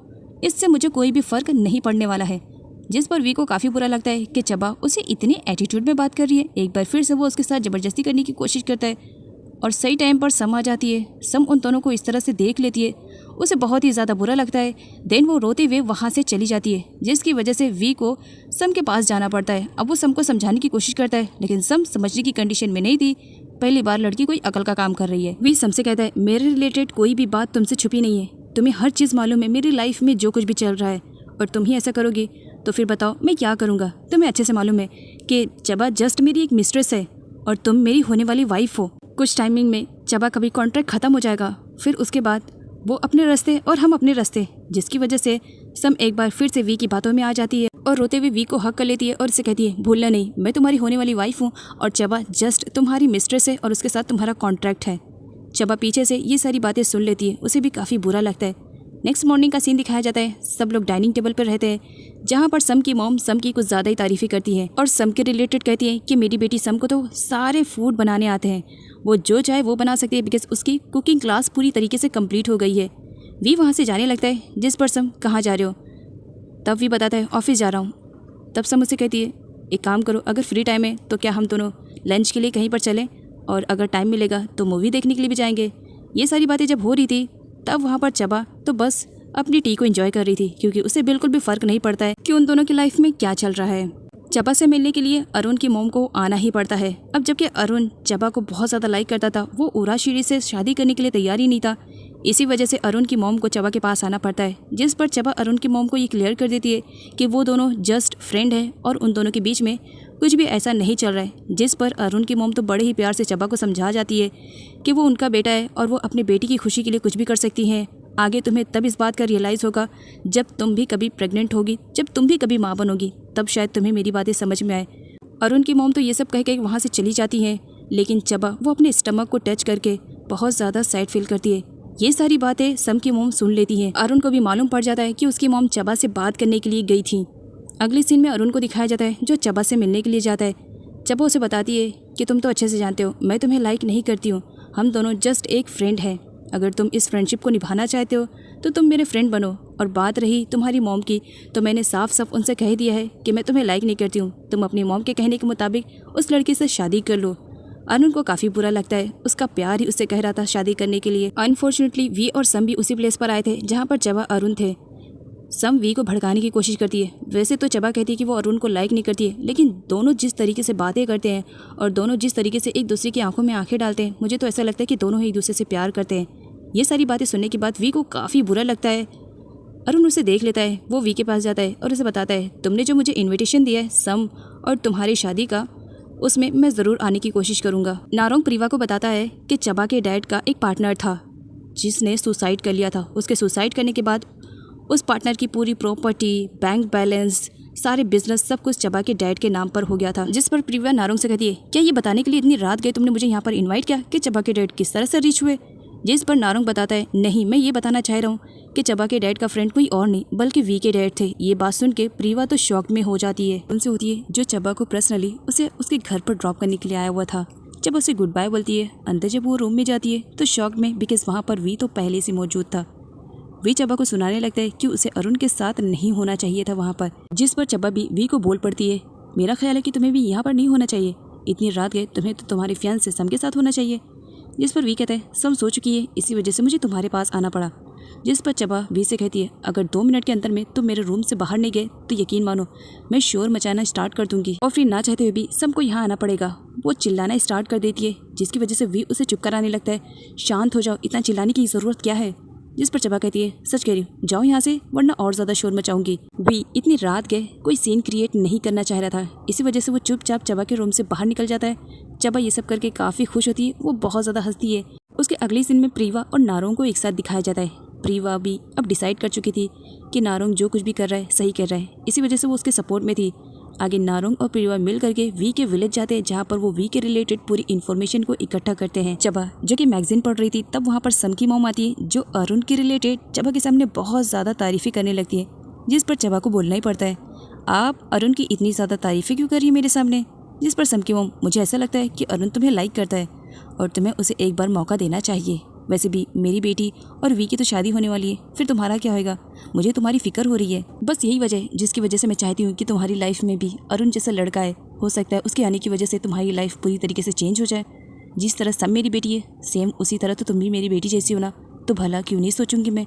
इससे मुझे कोई भी फ़र्क नहीं पड़ने वाला है। जिस पर वी को काफ़ी बुरा लगता है कि चबा उसे इतने एटीट्यूड में बात कर रही है। एक बार फिर से वो उसके साथ ज़बरदस्ती करने की कोशिश करता है और सही टाइम पर सम आ जाती है। सम उन दोनों को इस तरह से देख लेती है, उसे बहुत ही ज़्यादा बुरा लगता है। देन वो रोते हुए वहाँ से चली जाती है, जिसकी वजह से वी को सम के पास जाना पड़ता है। अब वो सम को समझाने की कोशिश करता है, लेकिन सम समझने की कंडीशन में नहीं थी। पहली बार लड़की कोई अकल का काम कर रही है। वी सम से कहता है, मेरे रिलेटेड कोई भी बात तुमसे छुपी नहीं है, तुम्हें हर चीज़ मालूम है मेरी लाइफ में जो कुछ भी चल रहा है, और तुम ही ऐसा करोगी तो फिर बताओ मैं क्या करूँगा। तुम्हें अच्छे से मालूम है कि चबा जस्ट मेरी एक मिस्ट्रेस है और तुम मेरी होने वाली वाइफ हो। कुछ टाइमिंग में चबा कभी कॉन्ट्रैक्ट ख़त्म हो जाएगा, फिर उसके बाद वो अपने रास्ते और हम अपने रास्ते। जिसकी वजह से सम एक बार फिर से वी की बातों में आ जाती है और रोते हुए वी को हक कर लेती है और उसे कहती है, भूलना नहीं मैं तुम्हारी होने वाली वाइफ हूँ और चबा जस्ट तुम्हारी मिस्ट्रेस है और उसके साथ तुम्हारा कॉन्ट्रैक्ट है। चबा पीछे से ये सारी बातें सुन लेती है, उसे भी काफ़ी बुरा लगता है। नेक्स्ट मॉर्निंग का सीन दिखाया जाता है। सब लोग डाइनिंग टेबल पर रहते हैं, जहाँ पर सम की मॉम सम की कुछ ज़्यादा ही तारीफ़ें करती है और सम के रिलेटेड कहती है कि मेरी बेटी सम को तो सारे फूड बनाने आते हैं, वो जो चाहे वो बना सकती है बिकॉज उसकी कुकिंग क्लास पूरी तरीके से कंप्लीट हो गई है। वी वहाँ से जाने लगता है, जिस पर सम कहाँ जा रहे हो। तब वी बताता है ऑफिस जा रहा हूँ। तब सम उसे कहती है एक काम करो, अगर फ्री टाइम है तो क्या हम दोनों लंच के लिए कहीं पर चलें, और अगर टाइम मिलेगा तो मूवी देखने के लिए भी जाएंगे। ये सारी बातें जब हो रही थी तब वहाँ पर चबा तो बस अपनी टी को एंजॉय कर रही थी, क्योंकि उसे बिल्कुल भी फ़र्क नहीं पड़ता है कि उन दोनों की लाइफ में क्या चल रहा है। चबा से मिलने के लिए अरुण की मोम को आना ही पड़ता है। अब जबकि अरुण चबा को बहुत ज़्यादा लाइक करता था, वो उराशीरी से शादी करने के लिए तैयार ही नहीं था। इसी वजह से अरुण की मोम को चबा के पास आना पड़ता है, जिस पर चबा अरुण की मोम को ये क्लियर कर देती है कि वो दोनों जस्ट फ्रेंड है और उन दोनों के बीच में कुछ भी ऐसा नहीं चल रहा है। जिस पर अरुण की मोम तो बड़े ही प्यार से चबा को समझा जाती है कि वो उनका बेटा है और वो अपनी बेटी की खुशी के लिए कुछ भी कर सकती हैं। आगे तुम्हें तब इस बात का रियलाइज़ होगा जब तुम भी कभी प्रेग्नेंट होगी, जब तुम भी कभी माँ बनोगी, तब शायद तुम्हें मेरी बातें समझ में आए। अरुण की मोम तो ये सब कह के वहाँ से चली जाती हैं, लेकिन चबा वो अपने स्टमक को टच करके बहुत ज़्यादा सैड फील करती है। ये सारी बातें सम की मोम सुन लेती हैं। अरुण को भी मालूम पड़ जाता है कि उसकी मोम चबा से बात करने के लिए गई थी। अगले सीन में अरुण को दिखाया जाता है जो चबा से मिलने के लिए जाता है। चबा उसे बताती है कि तुम तो अच्छे से जानते हो मैं तुम्हें लाइक नहीं करती हूँ, हम दोनों जस्ट एक फ्रेंड है। अगर तुम इस फ्रेंडशिप को निभाना चाहते हो तो तुम मेरे फ्रेंड बनो। और बात रही तुम्हारी मॉम की, तो मैंने साफ साफ उनसे कह दिया है कि मैं तुम्हें लाइक नहीं करती हूँ। तुम अपनी मॉम के कहने के मुताबिक उस लड़की से शादी कर लो। अरुण को काफ़ी बुरा लगता है, उसका प्यार ही उससे कह रहा था शादी करने के लिए। अनफॉर्चुनेटली वी और सम भी उसी प्लेस पर आए थे जहाँ पर चबा अरुण थे। सम वी को भड़काने की कोशिश करती है। वैसे तो चबा कहती है कि वो अरुण को लाइक नहीं करती है, लेकिन दोनों जिस तरीके से बातें करते हैं और दोनों जिस तरीके से एक दूसरे की आंखों में आंखें डालते हैं, मुझे तो ऐसा लगता है कि दोनों ही एक दूसरे से प्यार करते हैं। ये सारी बातें सुनने के बाद वी को काफ़ी बुरा लगता है। अरुण उसे देख लेता है, वो वी के पास जाता है और उसे बताता है तुमने जो मुझे इन्विटेशन दिया है सम और तुम्हारी शादी का, उसमें मैं ज़रूर आने की कोशिश करूँगा। नारोंग प्रीवा को बताता है कि चबा के डैड का एक पार्टनर था जिसने सुसाइड कर लिया था। उसके सुसाइड करने के बाद उस पार्टनर की पूरी प्रॉपर्टी, बैंक बैलेंस, सारे बिजनेस सब कुछ चबा के डैड के नाम पर हो गया था। जिस पर प्रीवा नारोंग से कहती है क्या ये बताने के लिए इतनी रात गए तुमने मुझे यहाँ पर इन्वाइट किया कि चबा के डैड किस तरह से रीच हुए। जिस पर नारोंग बताता है नहीं, मैं ये बताना चाह रहा हूँ कि चबा के डैड का फ्रेंड कोई और नहीं बल्कि वी के डैड थे। ये बात सुन के प्रीवा तो शॉक में हो जाती है। उनसे होती है जो चबा को पर्सनली उसे उसके घर पर ड्रॉप करने के लिए आया हुआ था। जब उसे गुड बाय बोलती है, अंदर जब वो रूम में जाती है तो शॉक में, बिकॉज वहाँ पर वी तो पहले से मौजूद था। वी चबा को सुनाने लगता है कि उसे अरुण के साथ नहीं होना चाहिए था वहाँ पर। जिस पर चबा भी वी को बोल पड़ती है मेरा ख्याल है कि तुम्हें भी यहाँ पर नहीं होना चाहिए, इतनी रात गए तुम्हें तो तुम्हारे फियांसे सम के साथ होना चाहिए। जिस पर वी कहता है सम सो चुकी है, इसी वजह से मुझे तुम्हारे पास आना पड़ा। जिस पर चबा वी से कहती है अगर 2 मिनट के अंदर में तुम मेरे रूम से बाहर नहीं गए तो यकीन मानो मैं शोर मचाना स्टार्ट कर दूंगी और फिर ना चाहते हुए भी सम को यहाँ आना पड़ेगा। वो चिल्लाना स्टार्ट कर देती है, जिसकी वजह से वी उसे चुप कराने लगता है। शांत हो जाओ, इतना चिल्लाने की ज़रूरत क्या है। जिस पर चबा कहती है सच कह रही हूँ, जाओ यहाँ से वरना और ज़्यादा शोर मचाऊंगी। वी इतनी रात गए कोई सीन क्रिएट नहीं करना चाह रहा था, इसी वजह से वो चुपचाप चबा के रूम से बाहर निकल जाता है। चबा ये सब करके काफ़ी खुश होती है, वो बहुत ज़्यादा हंसती है। उसके अगले सीन में प्रीवा और नारोंग को एक साथ दिखाया जाता है। प्रीवा भी अब डिसाइड कर चुकी थी कि नारोंग जो कुछ भी कर रहा है सही कर रहा है, इसी वजह से वो उसके सपोर्ट में थी। आगे नारोंग और प्रीवा मिल करके वी के विलेज जाते हैं, जहाँ पर वो वी के रिलेटेड पूरी इन्फॉर्मेशन को इकट्ठा करते हैं। चबा जो कि मैगजीन पढ़ रही थी, तब वहाँ पर सम की मॉम आती है जो अरुण के रिलेटेड चबा के सामने बहुत ज़्यादा तारीफ़ें करने लगती है। जिस पर चबा को बोलना ही पड़ता है आप अरुण की इतनी ज़्यादा तारीफ़ें क्यों कर रही है मेरे सामने। जिस पर सम की मॉम मुझे ऐसा लगता है कि अरुण तुम्हें लाइक करता है और तुम्हें उसे एक बार मौका देना चाहिए। वैसे भी मेरी बेटी और वी की तो शादी होने वाली है, फिर तुम्हारा क्या होएगा। मुझे तुम्हारी फिक्र हो रही है, बस यही वजह जिसकी वजह से मैं चाहती हूँ कि तुम्हारी लाइफ में भी अरुण जैसा लड़का है। हो सकता है उसके आने की वजह से तुम्हारी लाइफ पूरी तरीके से चेंज हो जाए। जिस तरह सब मेरी बेटी है सेम उसी तरह तो तुम भी मेरी बेटी जैसी हो ना, तो भला क्यों नहीं सोचूंगी मैं।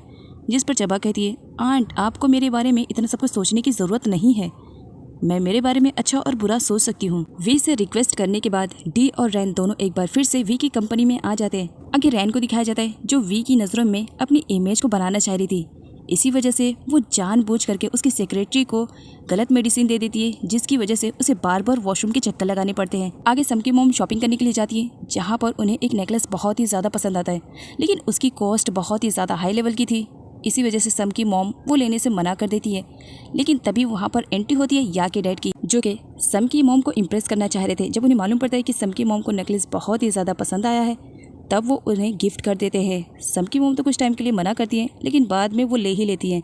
जिस पर चबा कहती है आंट आपको मेरे बारे में इतना सब कुछ सोचने की ज़रूरत नहीं है, मैं मेरे बारे में अच्छा और बुरा सोच सकती हूँ। वी से रिक्वेस्ट करने के बाद डी और रैन दोनों एक बार फिर से वी की कंपनी में आ जाते हैं। आगे रैन को दिखाया जाता है जो वी की नज़रों में अपनी इमेज को बनाना चाह रही थी, इसी वजह से वो जानबूझ करके उसकी सेक्रेटरी को गलत मेडिसिन दे देती है, जिसकी वजह से उसे बार बार वॉशरूम के चक्कर लगाने पड़ते हैं। आगे सम की मॉम शॉपिंग करने के लिए जाती है, जहाँ पर उन्हें एक नेकलेस बहुत ही ज़्यादा पसंद आता है, लेकिन उसकी कॉस्ट बहुत ही ज़्यादा हाई लेवल की थी। इसी वजह से सम की मॉम वो लेने से मना कर देती है। लेकिन तभी वहाँ पर एंट्री होती है या के डैड की, जो कि सम की मॉम को इम्प्रेस करना चाह रहे थे। जब उन्हें मालूम पड़ता है कि सम की मॉम को नेकलेस बहुत ही ज़्यादा पसंद आया है, तब वो उन्हें गिफ्ट कर देते हैं। सम की मॉम तो कुछ टाइम के लिए मना करती हैं, लेकिन बाद में वो ले ही लेती हैं।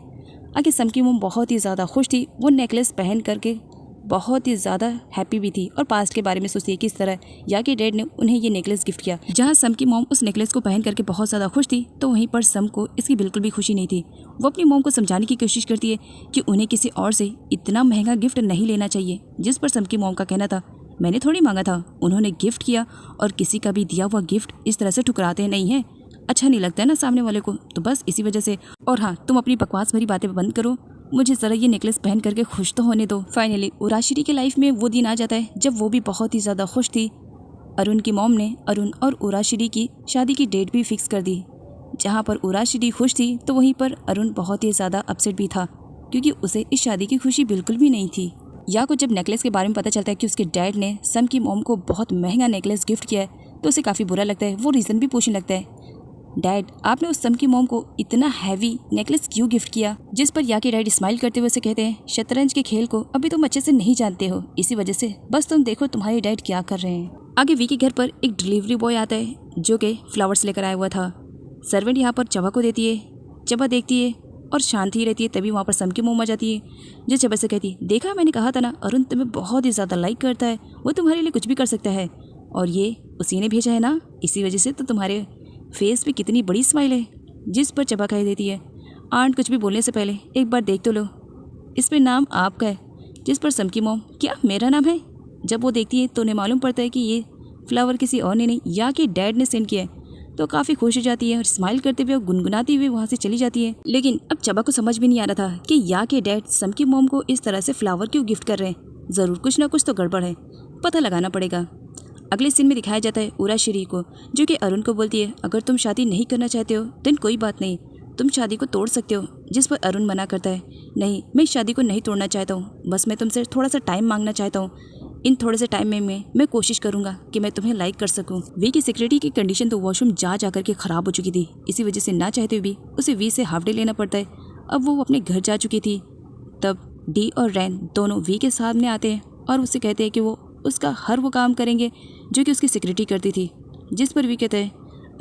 आगे सम की मॉम बहुत ही ज़्यादा खुश थी, वो नेकलेस पहन करके बहुत ही ज़्यादा हैप्पी भी थी और पास्ट के बारे में सोचती है किस तरह या के डैड ने उन्हें ये नेकलेस गिफ्ट किया। जहाँ सम की मॉम उस नेकलेस को पहन करके बहुत ज़्यादा खुश थी, तो वहीं पर सम को इसकी बिल्कुल भी खुशी नहीं थी। वो अपनी मॉम को समझाने की कोशिश करती है कि उन्हें किसी और से इतना महंगा गिफ्ट नहीं लेना चाहिए, जिस पर सम की मॉम का कहना था मैंने थोड़ी मांगा था, उन्होंने गिफ्ट किया और किसी का भी दिया हुआ गिफ्ट इस तरह से ठुकराते नहीं हैं, अच्छा नहीं लगता है ना सामने वाले को, तो बस इसी वजह से। और हाँ, तुम अपनी बकवास भरी बातें बंद करो, मुझे ज़रा ये नेकलेस पहन करके खुश तो होने दो। फाइनली उराशिरी की लाइफ में वो दिन आ जाता है जब वो भी बहुत ही ज़्यादा खुश थी। अरुण की मॉम ने अरुण और उराशिरी की शादी की डेट भी फिक्स कर दी। जहाँ पर उराशिरी खुश थी तो वहीं पर अरुण बहुत ही ज़्यादा अपसेट भी था, क्योंकि उसे इस शादी की खुशी बिल्कुल भी नहीं थी। या को जब नेकलेस के बारे में पता चलता है कि उसके डैड ने सम की मॉम को बहुत महंगा नेकलेस गिफ्ट किया है, तो उसे काफ़ी बुरा लगता है। वो रीज़न भी पूछने लगता है, डैड आपने उस सम की मॉम को इतना हैवी नेकलेस क्यों गिफ्ट किया? जिस पर या के डैड स्माइल करते हुए उसे कहते हैं शतरंज के खेल को अभी तुम अच्छे से नहीं जानते हो, इसी वजह से बस तुम देखो तुम्हारे डैड क्या कर रहे हैं। आगे वी के घर पर एक डिलीवरी बॉय आता है जो कि फ्लावर्स लेकर आया हुआ था। सर्वेंट यहाँ पर चबा को देती है, चबा देखती है और शांति ही रहती है। तभी वहाँ पर सम की मॉम आ जाती है, जो चबा से कहती है देखा मैंने कहा था ना, अरुण तुम्हें बहुत ही ज़्यादा लाइक करता है, वो तुम्हारे लिए कुछ भी कर सकता है और ये उसी ने भेजा है ना, इसी वजह से तो तुम्हारे फेस पे कितनी बड़ी स्माइल है। जिस पर चबा कह देती है आंट कुछ भी बोलने से पहले एक बार देख तो लो, इस पे नाम आपका है। जिस पर सम की मॉम क्या मेरा नाम है? जब वो देखती है तो उन्हें मालूम पड़ता है कि ये फ्लावर किसी और ने नहीं या कि डैड ने सेंड किया है, तो काफ़ी खुश हो जाती है और स्माइल करते हुए और गुनगुनाती हुए वहाँ से चली जाती है। लेकिन अब चबा को समझ भी नहीं आ रहा था कि या के डैड सम की मॉम को इस तरह से फ्लावर क्यों गिफ्ट कर रहे हैं। ज़रूर कुछ ना कुछ तो गड़बड़ है, पता लगाना पड़ेगा। अगले सीन में दिखाया जाता है उराशिरी को, जो कि अरुण को बोलती है अगर तुम शादी नहीं करना चाहते हो तो कोई बात नहीं, तुम शादी को तोड़ सकते हो। जिस पर अरुण मना करता है नहीं, मैं शादी को नहीं तोड़ना चाहता हूँ, बस मैं तुमसे थोड़ा सा टाइम मांगना चाहता हूँ। इन थोड़े से टाइम में मैं कोशिश करूंगा कि मैं तुम्हें लाइक कर सकूं। वी की सिक्योरिटी की कंडीशन तो वॉशरूम जा कर के ख़राब हो चुकी थी, इसी वजह से ना चाहते हुए भी उसे वी से हाफ डे लेना पड़ता है। अब वो अपने घर जा चुकी थी, तब डी और रैन दोनों वी के सामने आते हैं और उससे कहते हैं कि वो उसका हर वो काम करेंगे जो कि उसकी सिक्योरिटी करती थी। जिस पर वी कहते हैं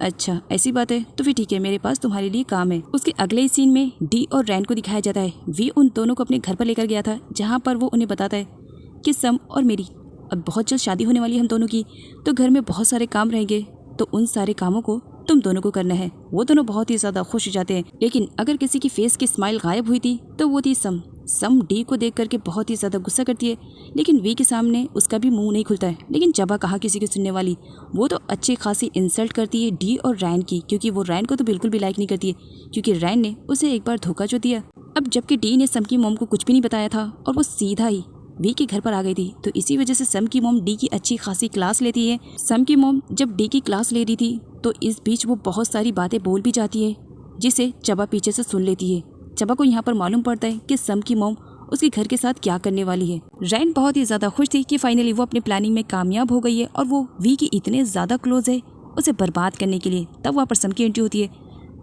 अच्छा ऐसी बात है तो फिर ठीक है, मेरे पास तुम्हारे लिए काम है। उसके अगले ही सीन में डी और रैन को दिखाया जाता है। वी उन दोनों को अपने घर पर लेकर गया था, जहाँ पर वो उन्हें बताता है कि सम और मेरी अब बहुत जल्द शादी होने वाली है हम दोनों की, तो घर में बहुत सारे काम रहेंगे, तो उन सारे कामों को तुम दोनों को करना है। वो दोनों बहुत ही ज़्यादा खुश हो जाते हैं। लेकिन अगर किसी की फेस की स्माइल गायब हुई थी तो वो थी सम। सम डी को देख करके बहुत ही ज़्यादा गुस्सा करती है, लेकिन वी के सामने उसका भी मुंह नहीं खुलता है। लेकिन जबा कहा किसी की सुनने वाली, वो तो अच्छी खासी इंसल्ट करती है डी और रैन की, क्योंकि वो रैन को तो बिल्कुल भी लाइक नहीं करती है, क्योंकि रैन ने उसे एक बार धोखा जो दिया। अब जबकि डी ने सम की मॉम को कुछ भी नहीं बताया था और वो सीधा ही वी के घर पर आ गई थी, तो इसी वजह से सम की मॉम डी की अच्छी खासी क्लास लेती है। सम की मॉम जब डी की क्लास ले रही थी तो इस बीच वो बहुत सारी बातें बोल भी जाती है, जिसे चबा पीछे से सुन लेती है। चबा को यहाँ पर मालूम पड़ता है कि सम की मॉम उसके घर के साथ क्या करने वाली है। रैन बहुत ही ज़्यादा खुश थी कि फाइनली वो अपने प्लानिंग में कामयाब हो गई है और वो वी की इतने ज़्यादा क्लोज है उसे बर्बाद करने के लिए। तब वहाँ पर सम की एंट्री होती है,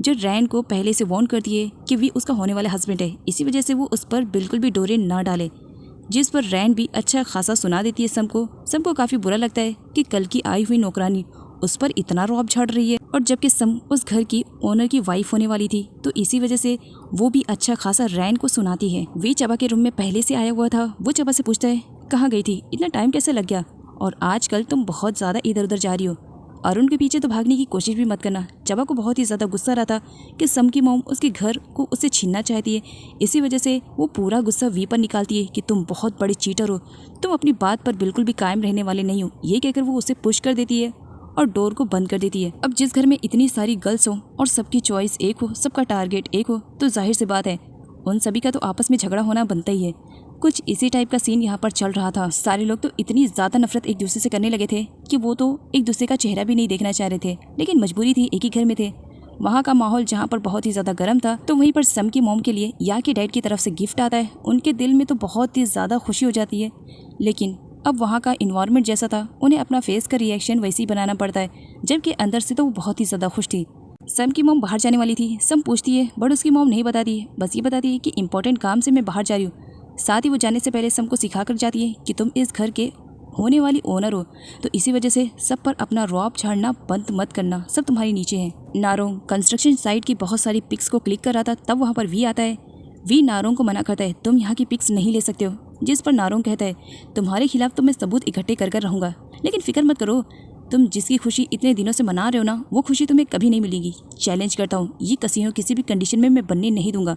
जो रैन को पहले से वार्न करती है कि वी उसका होने वाला हस्बैंड है, इसी वजह से वो उस पर बिल्कुल भी डोरे ना डाले। जिस पर रैन भी अच्छा खासा सुना देती है सम को काफ़ी बुरा लगता है कि कल की आई हुई नौकरानी उस पर इतना रौब झाड़ रही है, और जबकि सम उस घर की ओनर की वाइफ होने वाली थी, तो इसी वजह से वो भी अच्छा खासा रैन को सुनाती है। वी चबा के रूम में पहले से आया हुआ था। वो चबा से पूछता है कहाँ गई थी, इतना टाइम कैसे लग गया, और आजकल तुम बहुत ज़्यादा इधर उधर जा रही हो, अरुण के पीछे तो भागने की कोशिश भी मत करना। चबा को बहुत ही ज़्यादा गुस्सा रहा था कि सम की मॉम उसके घर को उससे छीनना चाहती है, इसी वजह से वो पूरा गुस्सा वी पर निकालती है कि तुम बहुत बड़ी चीटर हो, तुम अपनी बात पर बिल्कुल भी कायम रहने वाले नहीं हो। ये कहकर वो उसे पुश कर देती है और डोर को बंद कर देती है। अब जिस घर में इतनी सारी गर्ल्स हो और सबकी चॉइस एक हो, सबका टारगेट एक हो, तो जाहिर सी बात है उन सभी का तो आपस में झगड़ा होना बनता ही है। कुछ इसी टाइप का सीन यहाँ पर चल रहा था। सारे लोग तो इतनी ज़्यादा नफरत एक दूसरे से करने लगे थे कि वो तो एक दूसरे का चेहरा भी नहीं देखना चाह रहे थे, लेकिन मजबूरी थी, एक ही घर में थे। वहाँ का माहौल जहाँ पर बहुत ही ज़्यादा गर्म था, तो वहीं पर सम की मॉम के लिए या के डैड की तरफ से गिफ्ट आता है। उनके दिल में तो बहुत ही ज़्यादा खुशी हो जाती है, लेकिन अब वहाँ का इन्वायरमेंट जैसा था, उन्हें अपना फेस का रिएक्शन वैसे ही बनाना पड़ता है, जबकि अंदर से तो वो बहुत ही ज़्यादा खुश थी। सम की मॉम बाहर जाने वाली थी। सम पूछती है, बट उसकी मॉम नहीं बताती है, बस ये बताती है कि इंपॉर्टेंट काम से मैं बाहर जा रही हूँ। साथ ही वो जाने से पहले सम को सिखा कर जाती है कि तुम इस घर के होने वाली ओनर हो, तो इसी वजह से सब पर अपना रौब झाड़ना बंद मत करना, सब तुम्हारे नीचे है। नारोंग कंस्ट्रक्शन साइट की बहुत सारी पिक्स को क्लिक कर रहा था, तब वहाँ पर वी आता है। वी नारोंग को मना करता है, तुम यहाँ की पिक्स नहीं ले सकते हो, जिस पर नारोंग कहता है, तुम्हारे खिलाफ तो मैं सबूत इकट्ठे कर कर रहूँगा, लेकिन फिक्र मत करो, तुम जिसकी खुशी इतने दिनों से मना रहे हो ना, वो खुशी तुम्हें कभी नहीं मिलेगी। चैलेंज करता हूँ, ये कसीनो किसी भी कंडीशन में मैं बनने नहीं दूंगा।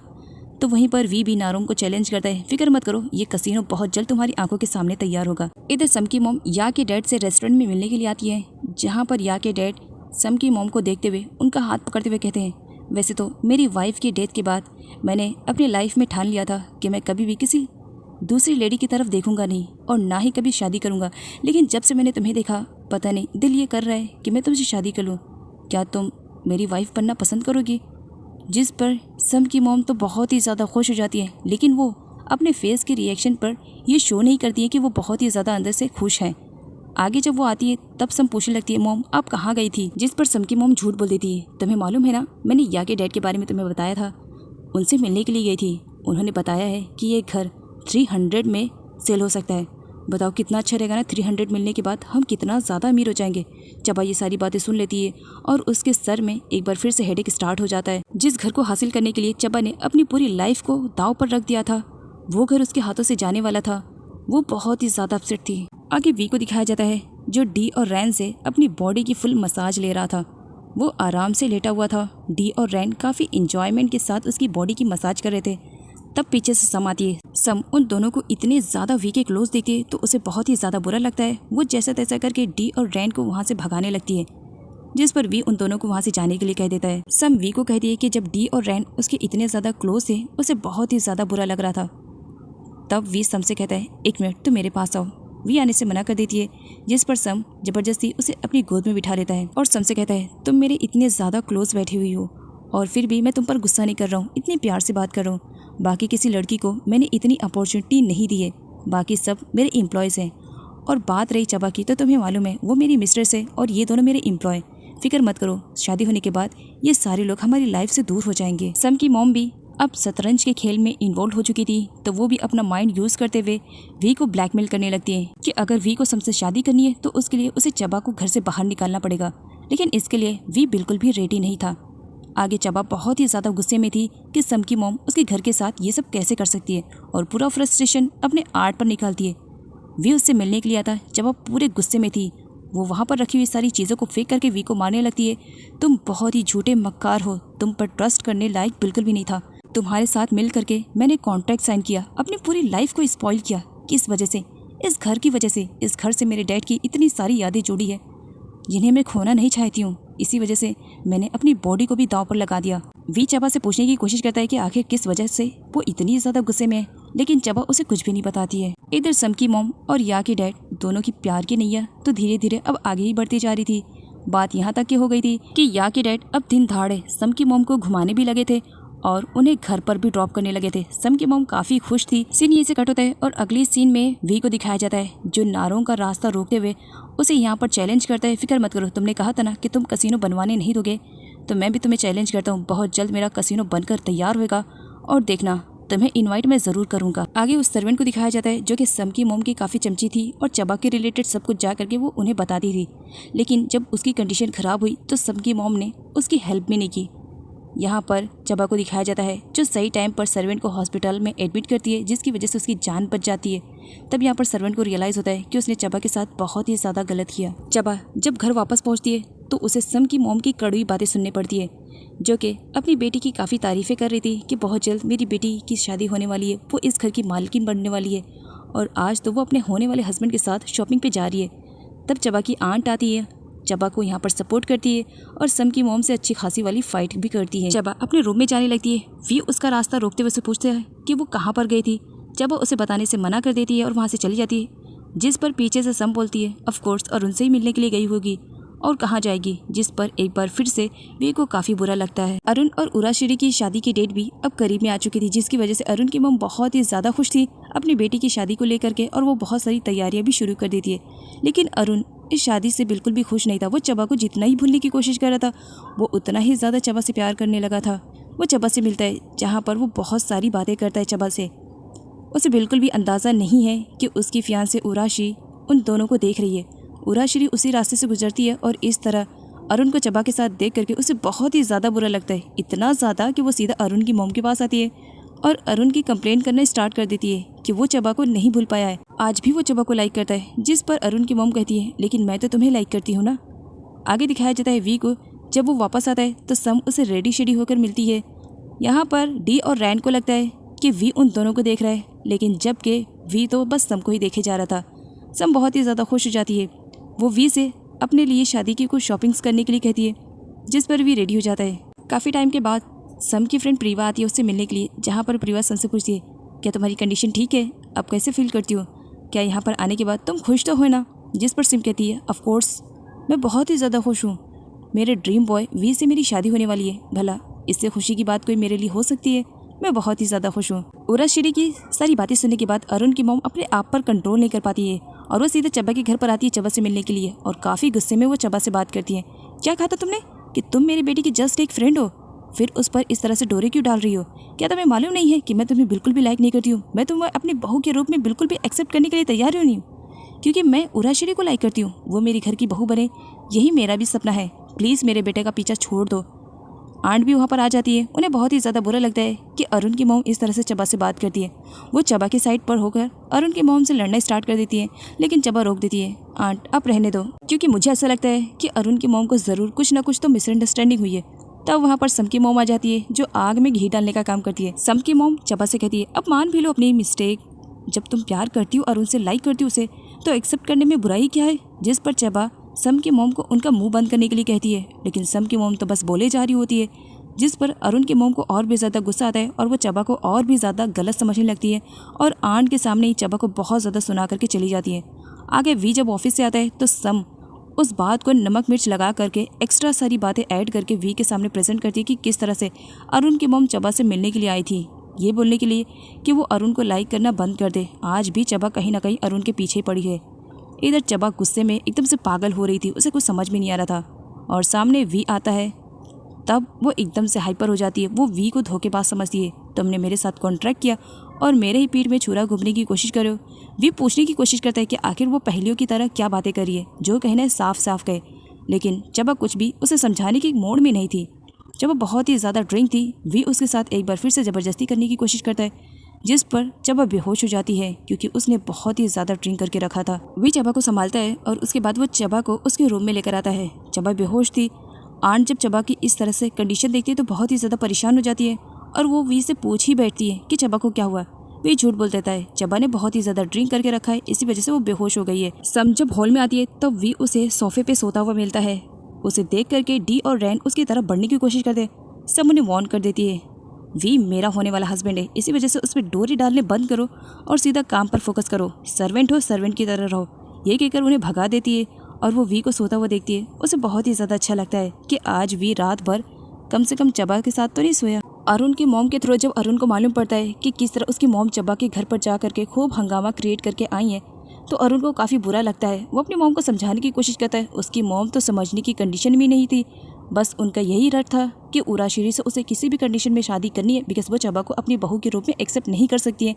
तो वहीं पर वी भी नारोंग को चैलेंज करता है, फिक्र मत करो, ये कसीनो बहुत जल्द तुम्हारी आंखों के सामने तैयार होगा। इधर सम की मॉम या के डैड से रेस्टोरेंट में मिलने के लिए आती है, जहाँ पर या के डैड सम की मॉम को देखते हुए उनका हाथ पकड़ते हुए कहते हैं, वैसे तो मेरी वाइफ की डेथ के बाद मैंने अपनी लाइफ में ठान लिया था कि मैं कभी भी किसी दूसरी लेडी की तरफ देखूंगा नहीं और ना ही कभी शादी करूंगा, लेकिन जब से मैंने तुम्हें देखा, पता नहीं दिल ये कर रहा है कि मैं तुमसे शादी कर लूँ। क्या तुम मेरी वाइफ बनना पसंद करोगी? जिस पर सम की मॉम तो बहुत ही ज़्यादा खुश हो जाती है, लेकिन वो अपने फेस के रिएक्शन पर ये शो नहीं करती है कि वो बहुत ही ज़्यादा अंदर से खुश हैं। आगे जब वो आती है तब सम पूछने लगती है, मॉम आप कहाँ गई थी? जिस पर सम की मॉम झूठ बोल देती है, तुम्हें मालूम है ना, मैंने या के डैड के बारे में तुम्हें बताया था, उनसे मिलने के लिए गई थी। उन्होंने बताया है कि ये घर 300 में सेल हो सकता है। बताओ कितना अच्छा रहेगा ना, 300 मिलने के बाद हम कितना ज़्यादा अमीर हो जाएंगे। चबा ये सारी बातें सुन लेती है और उसके सर में एक बार फिर से हेडेक स्टार्ट हो जाता है। जिस घर को हासिल करने के लिए चबा ने अपनी पूरी लाइफ को दांव पर रख दिया था, वो घर उसके हाथों से जाने वाला था। वो बहुत ही ज़्यादा अपसेट थी। आगे वी को दिखाया जाता है, जो डी और रैन से अपनी बॉडी की फुल मसाज ले रहा था। वो आराम से लेटा हुआ था। डी और रैन काफ़ी इंजॉयमेंट के साथ उसकी बॉडी की मसाज कर रहे थे। तब पीछे से सम आती है। सम उन दोनों को इतने ज़्यादा वी के क्लोज देखती है तो उसे बहुत ही ज़्यादा बुरा लगता है। वो जैसा तैसा करके डी और रैन को वहाँ से भगाने लगती है, जिस पर वी उन दोनों को वहाँ से जाने के लिए कह देता है। सम वी को कहती है कि जब डी और रैन उसके इतने ज़्यादा क्लोज थे, उसे बहुत ही ज़्यादा बुरा लग रहा था। तब वी सम से कहता है, 1 मिनट तुम मेरे पास आओ। वी आने से मना कर देती है, जिस पर सम जबरदस्ती उसे अपनी गोद में बिठा लेता है और सम से कहता है, तुम मेरे इतने ज़्यादा क्लोज बैठी हुई हो और फिर भी मैं तुम पर गुस्सा नहीं कर रहा हूँ, इतने प्यार से बात कर रहा हूँ। बाकी किसी लड़की को मैंने इतनी अपॉर्चुनिटी नहीं दी है, बाकी सब मेरे एम्प्लॉयज़ हैं। और बात रही चबा की, तो तुम्हें मालूम है वो मेरी मिस्ट्रेस है और ये दोनों मेरे एम्प्लॉय। फिक्र मत करो, शादी होने के बाद ये सारे लोग हमारी लाइफ से दूर हो जाएंगे। सम की मॉम भी अब शतरंज के खेल में इन्वॉल्व हो चुकी थी, तो वो भी अपना माइंड यूज़ करते हुए वी को ब्लैकमेल करने लगती है कि अगर वी को सम से शादी करनी है तो उसके लिए उसे चबा को घर से बाहर निकालना पड़ेगा। लेकिन इसके लिए वी बिल्कुल भी रेडी नहीं था। आगे चबा बहुत ही ज़्यादा गुस्से में थी कि सम की मॉम उसके घर के साथ ये सब कैसे कर सकती है और पूरा फ्रस्ट्रेशन अपने आर्ट पर निकालती है। वी उससे मिलने के लिए आता। चबा पूरे गुस्से में थी। वो वहाँ पर रखी हुई सारी चीज़ों को फेंक करके वी को मारने लगती है। तुम बहुत ही झूठे मक्कार हो, तुम पर ट्रस्ट करने लायक बिल्कुल भी नहीं था। तुम्हारे साथ मिल करके मैंने कॉन्ट्रैक्ट साइन किया, अपनी पूरी लाइफ को स्पॉइल किया। किस वजह से? इस घर की वजह से। इस घर से मेरे डैड की इतनी सारी यादें जुड़ी है जिन्हें मैं खोना नहीं चाहती हूँ। इसी वजह से मैंने अपनी बॉडी को भी दांव पर लगा दिया। वी चबा से पूछने की कोशिश करता है कि आखिर किस वजह से वो इतनी ज़्यादा गुस्से में है, लेकिन चबा उसे कुछ भी नहीं बताती है। इधर सम की मॉम और या के डैड दोनों की प्यार की नैया तो धीरे धीरे अब आगे ही बढ़ती जा रही थी। बात यहाँ तक की हो गई थी कि या के डैड अब दिन दहाड़े सम की मॉम को घुमाने भी लगे थे और उन्हें घर पर भी ड्रॉप करने लगे थे। सम की मॉम काफी खुश थी। सीन यहीं से कट होता है और अगली सीन में वी को दिखाया जाता है, जो नारों का रास्ता रोकते हुए उसे यहाँ पर चैलेंज करता है। फिक्र मत करो, तुमने कहा था ना कि तुम कसीनो बनवाने नहीं दोगे, तो मैं भी तुम्हें चैलेंज करता हूँ। बहुत जल्द मेरा कसीनो बनकर तैयार होगा और देखना, तुम्हें इन्वाइट मैं ज़रूर करूँगा। आगे उस सर्वेंट को दिखाया जाता है जो कि सम की मॉम की काफ़ी चमची थी और चबा के रिलेटेड सब कुछ जा करके वो उन्हें बताती थी। लेकिन जब उसकी कंडीशन ख़राब हुई तो सम की मॉम ने उसकी हेल्प भी नहीं की। यहाँ पर चबा को दिखाया जाता है जो सही टाइम पर सर्वेंट को हॉस्पिटल में एडमिट करती है, जिसकी वजह से उसकी जान बच जाती है। तब यहाँ पर सर्वेंट को रियलाइज़ होता है कि उसने चबा के साथ बहुत ही ज़्यादा गलत किया। चबा जब घर वापस पहुँचती है तो उसे सम की मॉम की कड़वी बातें सुननी पड़ती है, जो कि अपनी बेटी की काफ़ी तारीफ़ें कर रही थी कि बहुत जल्द मेरी बेटी की शादी होने वाली है, वो इस घर की मालकिन बनने वाली है और आज तो वो अपने होने वाले हस्बैंड के साथ शॉपिंग पे जा रही है। तब चबा की आंट आती है, चबा को यहाँ पर सपोर्ट करती है और सम की मॉम से अच्छी खासी वाली फाइट भी करती है। चबा अपने रूम में जाने लगती है। वी उसका रास्ता रोकते हुए उसे पूछते हैं कि वो कहाँ पर गई थी। चबा उसे बताने से मना कर देती है और वहाँ से चली जाती है, जिस पर पीछे से सम बोलती है ऑफ कोर्स और उनसे ही मिलने के लिए गई होगी और कहाँ जाएगी, जिस पर एक बार फिर से वी को काफ़ी बुरा लगता है। अरुण और उराशिरी की शादी की डेट भी अब करीब में आ चुकी थी, जिसकी वजह से अरुण की मॉम बहुत ही ज़्यादा खुश थी अपनी बेटी की शादी को लेकर के और वो बहुत सारी तैयारियां भी शुरू कर देती है। लेकिन अरुण इस शादी से बिल्कुल भी खुश नहीं था। वो चबा को जितना ही भूलने की कोशिश कर रहा था, वो उतना ही ज़्यादा चबा से प्यार करने लगा था। वो चबा से मिलता है जहाँ पर वो बहुत सारी बातें करता है चबा से। उसे बिल्कुल भी अंदाज़ा नहीं है कि उसकी फियांसे उराशी उन दोनों को देख रही है। उराशिरी उसी रास्ते से गुजरती है और इस तरह अरुण को चबा के साथ देख करके उसे बहुत ही ज़्यादा बुरा लगता है, इतना ज़्यादा कि वो सीधा अरुण की मॉम के पास आती है और अरुण की कंप्लेंट करना स्टार्ट कर देती है कि वो चबा को नहीं भूल पाया है। आज भी वो चबा को लाइक करता है, जिस पर अरुण की मॉम कहती है लेकिन मैं तो तुम्हें लाइक करती हूँ ना। आगे दिखाया जाता है वी को जब वो वापस आता है तो सम उसे रेडी शेडी होकर मिलती है। यहाँ पर डी और रैन को लगता है कि वी उन दोनों को देख रहा है, लेकिन जबकि वी तो बस सम को ही देखे जा रहा था। सम बहुत ही ज़्यादा खुश हो जाती है। वो वी से अपने लिए शादी की कुछ शॉपिंग्स करने के लिए कहती है, जिस पर वी रेडी हो जाता है। काफ़ी टाइम के बाद सम की फ्रेंड प्रीवा आती है उससे मिलने के लिए, जहाँ पर प्रीवा सम से पूछती है क्या तुम्हारी कंडीशन ठीक है, अब कैसे फील करती हो, क्या यहाँ पर आने के बाद तुम खुश तो हो ना। जिस पर सिम कहती है ऑफ कोर्स मैं बहुत ही ज़्यादा खुश हूँ, मेरे ड्रीम बॉय वी से मेरी शादी होने वाली है, भला इससे खुशी की बात कोई मेरे लिए हो सकती है, मैं बहुत ही ज़्यादा खुश हूँ। उराशिरी की सारी बातें सुनने के बाद अरुण की मॉम अपने आप पर कंट्रोल नहीं कर पाती है और वो सीधे चबा के घर पर आती है चबा से मिलने के लिए और काफ़ी गुस्से में वो चबा से बात करती है। क्या कहा था तुमने कि तुम मेरी बेटी की जस्ट एक फ्रेंड हो, फिर उस पर इस तरह से डोरे क्यों डाल रही हो, क्या तुम्हें मालूम नहीं है कि मैं तुम्हें बिल्कुल भी लाइक नहीं करती हूँ, मैं तुम्हें अपनी बहू के रूप में बिल्कुल भी एक्सेप्ट करने के लिए तैयार नहीं हूँ, क्योंकि मैं उराशिरी को लाइक करती हूँ, वो मेरी घर की बहू बने यही मेरा भी सपना है, प्लीज़ मेरे बेटे का पीछा छोड़ दो। आंट भी वहाँ पर आ जाती है। उन्हें बहुत ही ज़्यादा बुरा लगता है कि अरुण की मॉम इस तरह से चबा से बात करती है। वो चबा की साइड पर होकर अरुण की मॉम से लड़ना स्टार्ट कर देती है, लेकिन चबा रोक देती है। आंट आप रहने दो, क्योंकि मुझे ऐसा लगता है कि अरुण की मॉम को ज़रूर कुछ ना कुछ तो मिसअंडरस्टैंडिंग हुई है। तब वहाँ पर सम की मॉम आ जाती है जो आग में घी डालने का काम करती है। सम की मॉम चबा से कहती है अब मान भी लो अपनी मिस्टेक, जब तुम प्यार करती हो अरुण से, लाइक करती हो उसे, तो एक्सेप्ट करने में बुराई क्या है। जिस पर चबा सम की मॉम को उनका मुंह बंद करने के लिए कहती है, लेकिन सम की मॉम तो बस बोले जा रही होती है, जिस पर अरुण की मॉम को और भी ज़्यादा गुस्सा आता है और वो चबा को और भी ज़्यादा गलत समझने लगती है और आंट के सामने ही चबा को बहुत ज़्यादा सुना करके चली जाती है। आगे वी जब ऑफिस से आता है तो सम उस बात को नमक मिर्च लगा करके एक्स्ट्रा सारी बातें ऐड करके वी के सामने प्रेजेंट करती है कि किस तरह से अरुण की मॉम चबा से मिलने के लिए आई थी, ये बोलने के लिए कि वो अरुण को लाइक करना बंद कर दे। आज भी चबा कहीं ना कहीं अरुण के पीछे पड़ी है। इधर चबा गुस्से में एकदम से पागल हो रही थी, उसे कुछ समझ में नहीं आ रहा था और सामने वी आता है। तब वो एकदम से हाइपर हो जाती है। वो वी को धोखेबाज समझती है, तुमने मेरे साथ कॉन्ट्रैक्ट किया और मेरे ही पीठ में छुरा घूमने की कोशिश करो। वी पूछने की कोशिश करता है कि आखिर वो पहलियों की तरह क्या बातें कर रही है, जो कहना है साफ साफ कहे, लेकिन चबा कुछ भी उसे समझाने की मोड़ में नहीं थी। जब वो बहुत ही ज़्यादा ड्रिंक थी, वी उसके साथ एक बार फिर से ज़बरदस्ती करने की कोशिश करता है, जिस पर चबा बेहोश हो जाती है क्योंकि उसने बहुत ही ज़्यादा ड्रिंक करके रखा था। वी चबा को संभालता है और उसके बाद वो चबा को उसके रूम में लेकर आता है। चबा बेहोश थी। आंट जब चबा की इस तरह से कंडीशन देखती है तो बहुत ही ज़्यादा परेशान हो जाती है और वो वी से पूछ ही बैठती है कि चबा को क्या हुआ। वी झूठ बोल देता है, चबा ने बहुत ही ज़्यादा ड्रिंक करके रखा है, इसी वजह से वो बेहोश हो गई है। सम जब हॉल में आती है तब वी उसे सोफे पे सोता हुआ मिलता है। उसे देख करके डी और रैन उसकी तरफ बढ़ने की कोशिश करते, सब उन्हें वार्न कर देती है, वी मेरा होने वाला हस्बैंड है, इसी वजह से उस पर डोरी डालने बंद करो और सीधा काम पर फोकस करो, सर्वेंट हो सर्वेंट की तरह रहो। ये कहकर उन्हें भगा देती है और वो वी को सोता हुआ देखती है। उसे बहुत ही ज़्यादा अच्छा लगता है कि आज वी रात भर कम से कम चबा के साथ तो नहीं सोया। अरुण की मॉम के थ्रू जब अरुण को मालूम पड़ता है कि किस तरह उसकी मॉम चबा के घर पर जा करके खूब हंगामा क्रिएट करके आई है, तो अरुण को काफ़ी बुरा लगता है। वो अपनी मॉम को समझाने की कोशिश करता है, उसकी मॉम तो समझने की कंडीशन में नहीं थी, बस उनका यही रट था कि उराशिरी से उसे किसी भी कंडीशन में शादी करनी है, बिकॉज वो चबा को अपनी बहू के रूप में एक्सेप्ट नहीं कर सकती है,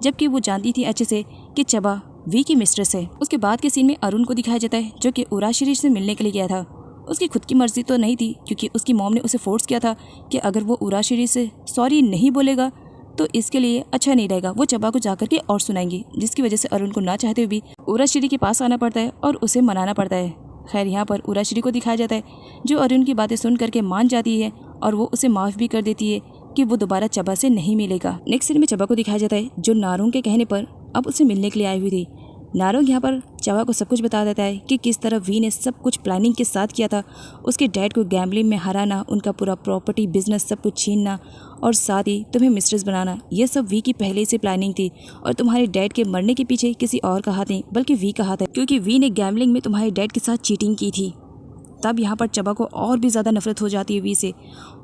जबकि वो जानती थी अच्छे से कि चबा वी की मिस्ट्रेस है। उसके बाद के सीन में अरुण को दिखाया जाता है जो कि उराशिरी से मिलने के लिए गया था। उसकी खुद की मर्जी तो नहीं थी, क्योंकि उसकी मॉम ने उसे फोर्स किया था कि अगर वो उराशिरी से सॉरी नहीं बोलेगा तो इसके लिए अच्छा नहीं रहेगा, वो चबा को जाकर के और सुनाएंगी, जिसकी वजह से अरुण को ना चाहते हुए भी उराशिरी के पास आना पड़ता है और उसे मनाना पड़ता है। खैर यहाँ पर उराशिरी को दिखाया जाता है जो अरुण की बातें सुन करके मान जाती है और वो उसे माफ़ भी कर देती है कि वो दोबारा चबा से नहीं मिलेगा। नेक्स्ट सीन में चबा को दिखाया जाता है जो नारोंग के कहने पर अब उसे मिलने के लिए आई हुई थी। नारोंग यहाँ पर चबा को सब कुछ बता देता है कि किस तरह वी ने सब कुछ प्लानिंग के साथ किया था, उसके डैड को गैम्बलिंग में हराना, उनका पूरा प्रॉपर्टी बिजनेस सब कुछ छीनना और साथ ही तुम्हें मिस्ट्रेस बनाना, ये सब वी की पहले से प्लानिंग थी और तुम्हारे डैड के मरने के पीछे किसी और का हाथ नहीं बल्कि वी का हाथ है, क्योंकि वी ने गैम्बलिंग में तुम्हारे डैड के साथ चीटिंग की थी। तब यहाँ पर चबा को और भी ज़्यादा नफरत हो जाती है वी से।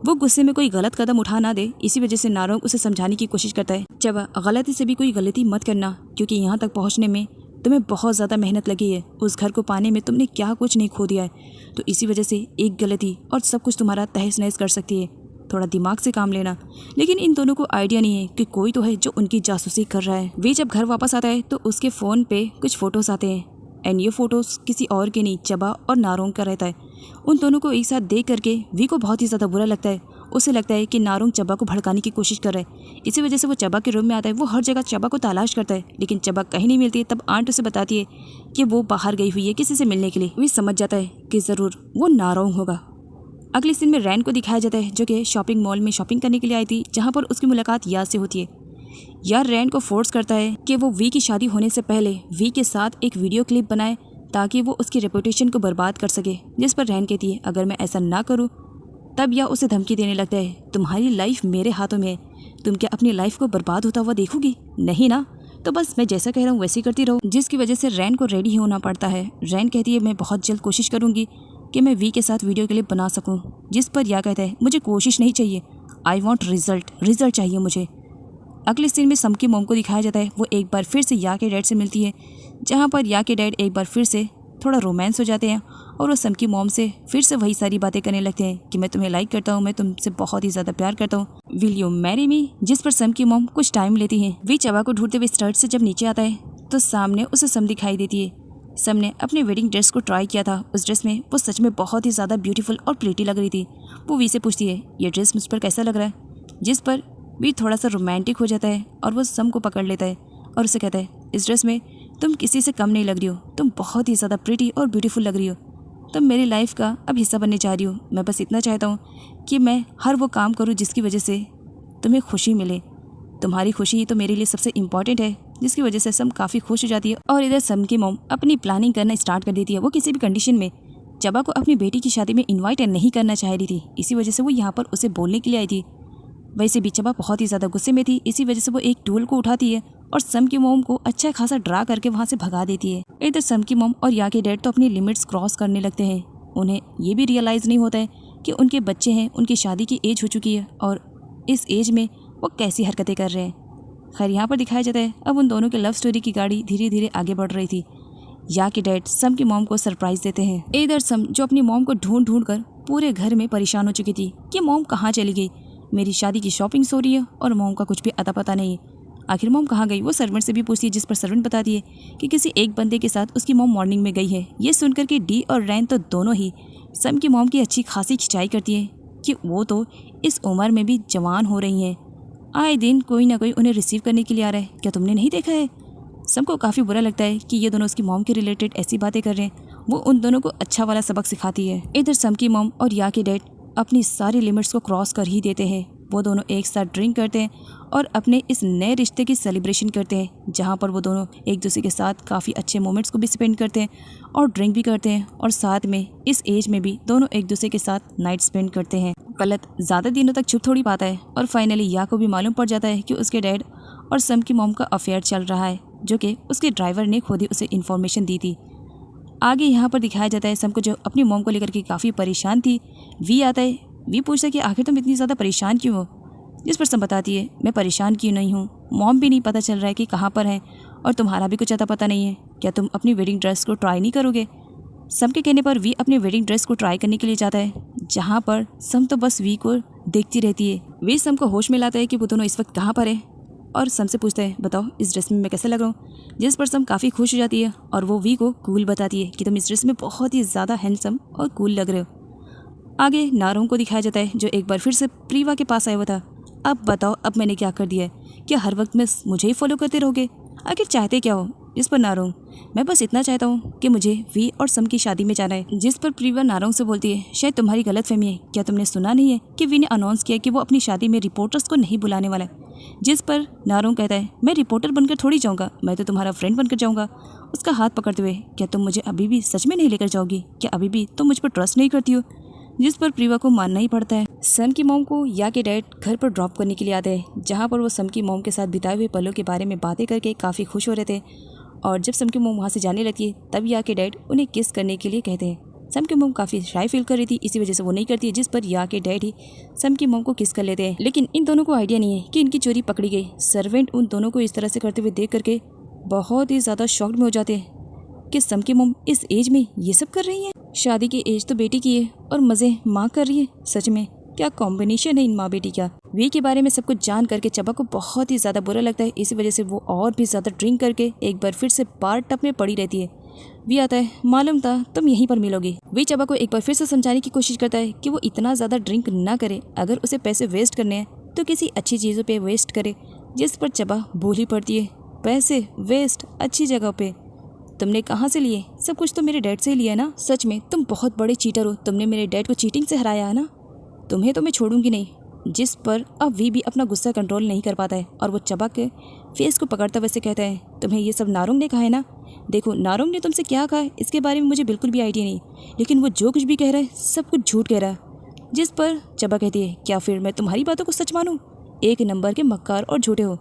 वो गुस्से में कोई गलत कदम उठा ना दे, इसी वजह से नारोंग उसे समझाने की कोशिश करता है, चबा गलती से भी कोई गलती मत करना, क्योंकि यहाँ तक पहुँचने में तुम्हें बहुत ज़्यादा मेहनत लगी है, उस घर को पाने में तुमने क्या कुछ नहीं खो दिया है, तो इसी वजह से एक गलती और सब कुछ तुम्हारा तहस नहस कर सकती है, थोड़ा दिमाग से काम लेना। लेकिन इन दोनों को आइडिया नहीं है कि कोई तो है जो उनकी जासूसी कर रहा है। वे जब घर वापस आता है तो उसके फ़ोन पे कुछ फ़ोटोज़ आते हैं एंड ये फ़ोटोज़ किसी और के नहीं, चबा और नारोंग का रहता है। उन दोनों को एक साथ देख करके वी को बहुत ही ज़्यादा बुरा लगता है उसे लगता है कि नारोंग चबा को भड़काने की कोशिश कर रहा है। इसी वजह से वो चबा के रूम में आता है। वो हर जगह चबा को तलाश करता है, लेकिन चबा कहीं नहीं मिलती। तब आंट उसे बताती है कि वो बाहर गई हुई है किसी से मिलने के लिए। वो समझ जाता है कि ज़रूर वो नारोंग होगा। अगले सीन में रैन को दिखाया जाता है, जो कि शॉपिंग मॉल में शॉपिंग करने के लिए आई थी, जहाँ पर उसकी मुलाकात या से होती है। यार रैन को फोर्स करता है कि वो वी की शादी होने से पहले वी के साथ एक वीडियो क्लिप बनाए ताकि वो उसकी रेपुटेशन को बर्बाद कर सके। जिस पर रैन कहती है अगर मैं ऐसा ना करूँ। तब या उसे धमकी देने लगता है, तुम्हारी लाइफ मेरे हाथों में है, तुम क्या अपनी लाइफ को बर्बाद होता हुआ देखोगी? नहीं ना, तो बस मैं जैसा कह रहा हूँ वैसे ही करती रहूँ। जिसकी वजह से रैन को रेडी होना पड़ता है। रैन कहती है मैं बहुत जल्द कोशिश करूँगी कि मैं वी के साथ वीडियो क्लिप बना सकूँ। जिस पर या कहता है मुझे कोशिश नहीं चाहिए, आई वॉन्ट रिजल्ट चाहिए मुझे। अगले सीन में सम की मॉम को दिखाया जाता है। वो एक बार फिर से या के डैड से मिलती है, जहाँ पर या के डैड एक बार फिर से थोड़ा रोमांस हो जाते हैं और वो सम की मॉम से फिर से वही सारी बातें करने लगते हैं कि मैं तुम्हें लाइक करता हूँ, मैं तुमसे बहुत ही ज़्यादा प्यार करता हूँ, विल यू मैरी मी। जिस पर सम की मॉम कुछ टाइम लेती है। वी चबा को ढूंढते हुए स्टर्ट से जब नीचे आता है तो सामने उसे सम दिखाई देती है। सम ने अपने वेडिंग ड्रेस को ट्राई किया था। उस ड्रेस में वो सच में बहुत ही ज़्यादा ब्यूटीफुल और प्रीटी लग रही थी। वो वी से पूछती है ये ड्रेस मुझ पर कैसा लग रहा है, जिस पर वी थोड़ा सा रोमांटिक हो जाता है और वो सम को पकड़ लेता है और उसे कहता है इस ड्रेस में तुम किसी से कम नहीं लग रही हो, तुम बहुत ही ज़्यादा प्रीटी और ब्यूटीफुल लग रही हो, तुम मेरी लाइफ का अब हिस्सा बनने जा रही हो। मैं बस इतना चाहता हूँ कि मैं हर वो काम करूँ जिसकी वजह से तुम्हें खुशी मिले। तुम्हारी खुशी ही तो मेरे लिए सबसे इम्पॉर्टेंट है। जिसकी वजह से सम काफ़ी खुश हो जाती है और इधर सम की मॉम अपनी प्लानिंग करना स्टार्ट कर देती है। वो किसी भी कंडीशन में चबा को अपनी बेटी की शादी में इन्वाइट नहीं करना चाह रही थी। इसी वजह से वो यहाँ पर उसे बोलने के लिए आई थी। वैसे भी चबा बहुत ही ज़्यादा गुस्से में थी। इसी वजह से वो एक टूल को उठाती है और सम की मॉम को अच्छा खासा ड्रा करके वहाँ से भगा देती है। इधर सम की मॉम और या के डैड तो अपनी लिमिट्स क्रॉस करने लगते हैं। उन्हें ये भी रियलाइज़ नहीं होता है कि उनके बच्चे हैं, उनकी शादी की एज हो चुकी है और इस एज में वो कैसी हरकतें कर रहे हैं। खैर यहाँ पर दिखाया जाता है अब उन दोनों के लव स्टोरी की गाड़ी धीरे धीरे आगे बढ़ रही थी। या के डैड सम की मॉम को सरप्राइज देते हैं। इधर सम जो अपनी मॉम को ढूंढ कर पूरे घर में परेशान हो चुकी थी कि मॉम कहाँ चली गई, मेरी शादी की शॉपिंग हो रही है और मॉम का कुछ भी अता पता नहीं है। आखिर मॉम कहाँ गई? वो सर्वेंट से भी पूछती है, जिस पर सर्वेंट बताती है कि किसी एक बंदे के साथ उसकी मॉम मॉर्निंग में गई है। ये सुनकर के डी और रैन तो दोनों ही सम की मॉम की अच्छी खासी खिंचाई करती है कि वो तो इस उम्र में भी जवान हो रही हैं, आए दिन कोई ना कोई उन्हें रिसीव करने के लिए आ रहा है, क्या तुमने नहीं देखा है? सबको काफ़ी बुरा लगता है कि ये दोनों उसकी मॉम के रिलेटेड ऐसी बातें कर रहे हैं। वो उन दोनों को अच्छा वाला सबक सिखाती है। इधर सम की मॉम और या के डैड अपनी सारी लिमिट्स को क्रॉस कर ही देते हैं। वो दोनों एक साथ ड्रिंक करते हैं और अपने इस नए रिश्ते की सेलिब्रेशन करते हैं, जहाँ पर वो दोनों एक दूसरे के साथ काफ़ी अच्छे मोमेंट्स को भी स्पेंड करते हैं और ड्रिंक भी करते हैं और साथ में इस एज में भी दोनों एक दूसरे के साथ नाइट स्पेंड करते हैं। गलत ज़्यादा दिनों तक छुप थोड़ी पाता है और फाइनली या को भी मालूम पड़ जाता है कि उसके डैड और सम की मॉम का अफेयर चल रहा है, जो कि उसके ड्राइवर ने खुद ही उसे इन्फॉर्मेशन दी थी। आगे यहाँ पर दिखाया जाता है सम को जो अपनी मॉम को लेकर के काफ़ी परेशान थी। वी आता है। वी पूछता है कि आखिर तुम इतनी ज़्यादा परेशान क्यों हो? जिस पर सम बताती है मैं परेशान क्यों नहीं हूँ, मॉम भी नहीं पता चल रहा है कि कहाँ पर है और तुम्हारा भी कुछ अता पता नहीं है, क्या तुम अपनी वेडिंग ड्रेस को ट्राई नहीं करोगे? सम के कहने पर वी अपनी वेडिंग ड्रेस को ट्राई करने के लिए जाता है, जहाँ पर सम तो बस वी को देखती रहती है। वी सम को होश में लाता है कि वो दोनों इस वक्त कहाँ पर है और सम से पूछता है बताओ इस ड्रेस में मैं कैसे लग रहा हूँ? जिस पर सम काफ़ी खुश हो जाती है और वो वी को कूल बताती है कि तुम इस ड्रेस में बहुत ही ज़्यादा हैंडसम और कूल लग रहे हो। आगे नारोंग को दिखाया जाता है, जो एक बार फिर से प्रीवा के पास आया हुआ था। अब बताओ अब मैंने क्या कर दिया है, क्या हर वक्त में मुझे ही फॉलो करते रहोगे? आखिर चाहते क्या हो? जिस पर नारोंग मैं बस इतना चाहता हूँ कि मुझे वी और सम की शादी में जाना है। जिस पर प्रीवा नारोंग से बोलती है शायद तुम्हारी गलतफहमी है, क्या तुमने सुना नहीं है कि वी ने अनाउंस किया कि वो अपनी शादी में रिपोर्टर्स को नहीं बुलाने वाला है? जिस पर नारोंग कहता है मैं रिपोर्टर बनकर थोड़ी जाऊँगा, मैं तो तुम्हारा फ्रेंड बनकर जाऊँगा। उसका हाथ पकड़ते हुए क्या तुम मुझे अभी भी सच में नहीं लेकर जाओगी? क्या अभी भी तुम मुझ पर ट्रस्ट नहीं करती हो? जिस पर प्रीवा को मानना ही पड़ता है। सम की मॉम को या के डैड घर पर ड्रॉप करने के लिए आते हैं, जहाँ पर वो सम की मॉम के साथ बिताए हुए पलों के बारे में बातें करके काफ़ी खुश हो रहे थे। और जब सम की मॉम वहाँ से जाने लगती है तब या के डैड उन्हें किस करने के लिए कहते हैं। सम की मॉम काफ़ी शाय फील कर रही थी, इसी वजह से वो नहीं करती है, जिस पर या के डैड ही सम की मॉम को किस कर लेते हैं। लेकिन इन दोनों को आइडिया नहीं है कि इनकी चोरी पकड़ी गई। सर्वेंट उन दोनों को इस तरह से करते हुए देख करके बहुत ही ज़्यादा शॉक्ड में हो जाते हैं कि सम की मॉम इस एज में ये सब कर रही है। शादी की एज तो बेटी की है और मज़े माँ कर रही है। सच में क्या कॉम्बिनेशन है इन माँ बेटी का। वी के बारे में सब कुछ जान करके चबा को बहुत ही ज़्यादा बुरा लगता है, इसी वजह से वो और भी ज़्यादा ड्रिंक करके एक बार फिर से बार टब में पड़ी रहती है। वी आता है, मालूम था तुम यहीं पर मिलोगी। वी चबा को एक बार फिर से समझाने की कोशिश करता है कि वो इतना ज़्यादा ड्रिंक ना करे, अगर उसे पैसे वेस्ट करने हैं तो किसी अच्छी चीज़ों पे वेस्ट करे। जिस पर चबा भूल ही पड़ती है, पैसे वेस्ट अच्छी जगह पे? तुमने कहाँ से लिए? सब कुछ तो मेरे डैड से ही लिया है ना। सच में तुम बहुत बड़े चीटर हो, तुमने मेरे डैड को चीटिंग से हराया है ना। तुम्हें तो मैं छोड़ूंगी नहीं। जिस पर अब वी भी अपना गुस्सा कंट्रोल नहीं कर पाता है और वो चबा के फेस को पकड़ता वैसे कहता है, तुम्हें ये सब नारोंग ने कहा है ना। देखो नारोंग ने तुमसे क्या कहा है इसके बारे में मुझे बिल्कुल भी आइडिया नहीं, लेकिन वो जो कुछ भी कह रहा है सब कुछ झूठ कह रहा है। जिस पर चबा कहती है, क्या फिर मैं तुम्हारी बातों को सच मानूं? एक नंबर के मक्कार और झूठे हो।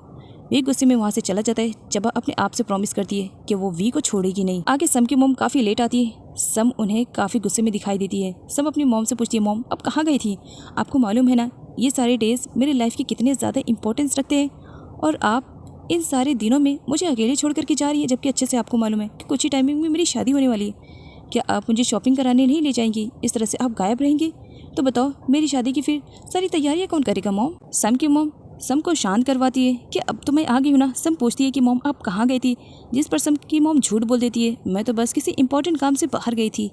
वी गुस्से में वहाँ से चला जाता है। चबा अपने आप से प्रॉमिस करती है कि वो वी को छोड़ेगी नहीं। आगे सम की मोम काफ़ी लेट आती है। सम उन्हें काफ़ी गुस्से में दिखाई देती है। सम अपनी मोम से पूछती है, मोम अब कहाँ गई थी? आपको मालूम है ना ये सारे डेज मेरे लाइफ के कितने ज़्यादा इंपॉर्टेंस रखते हैं, और आप इन सारे दिनों में मुझे अकेले छोड़ करके जा रही है, जबकि अच्छे से आपको मालूम है कि कुछ ही टाइमिंग में मेरी शादी होने वाली है। क्या आप मुझे शॉपिंग कराने नहीं ले जाएंगी? इस तरह से आप गायब रहेंगे तो बताओ मेरी शादी की फिर सारी तैयारियाँ कौन करेगा? मोम सम की मोम सम को शांत करवाती है कि अब तो मैं आ गई हूँ ना। सम पूछती है कि मोम आप कहाँ गई थी? जिस पर सम की मोम झूठ बोल देती है, मैं तो बस किसी इंपॉर्टेंट काम से बाहर गई थी।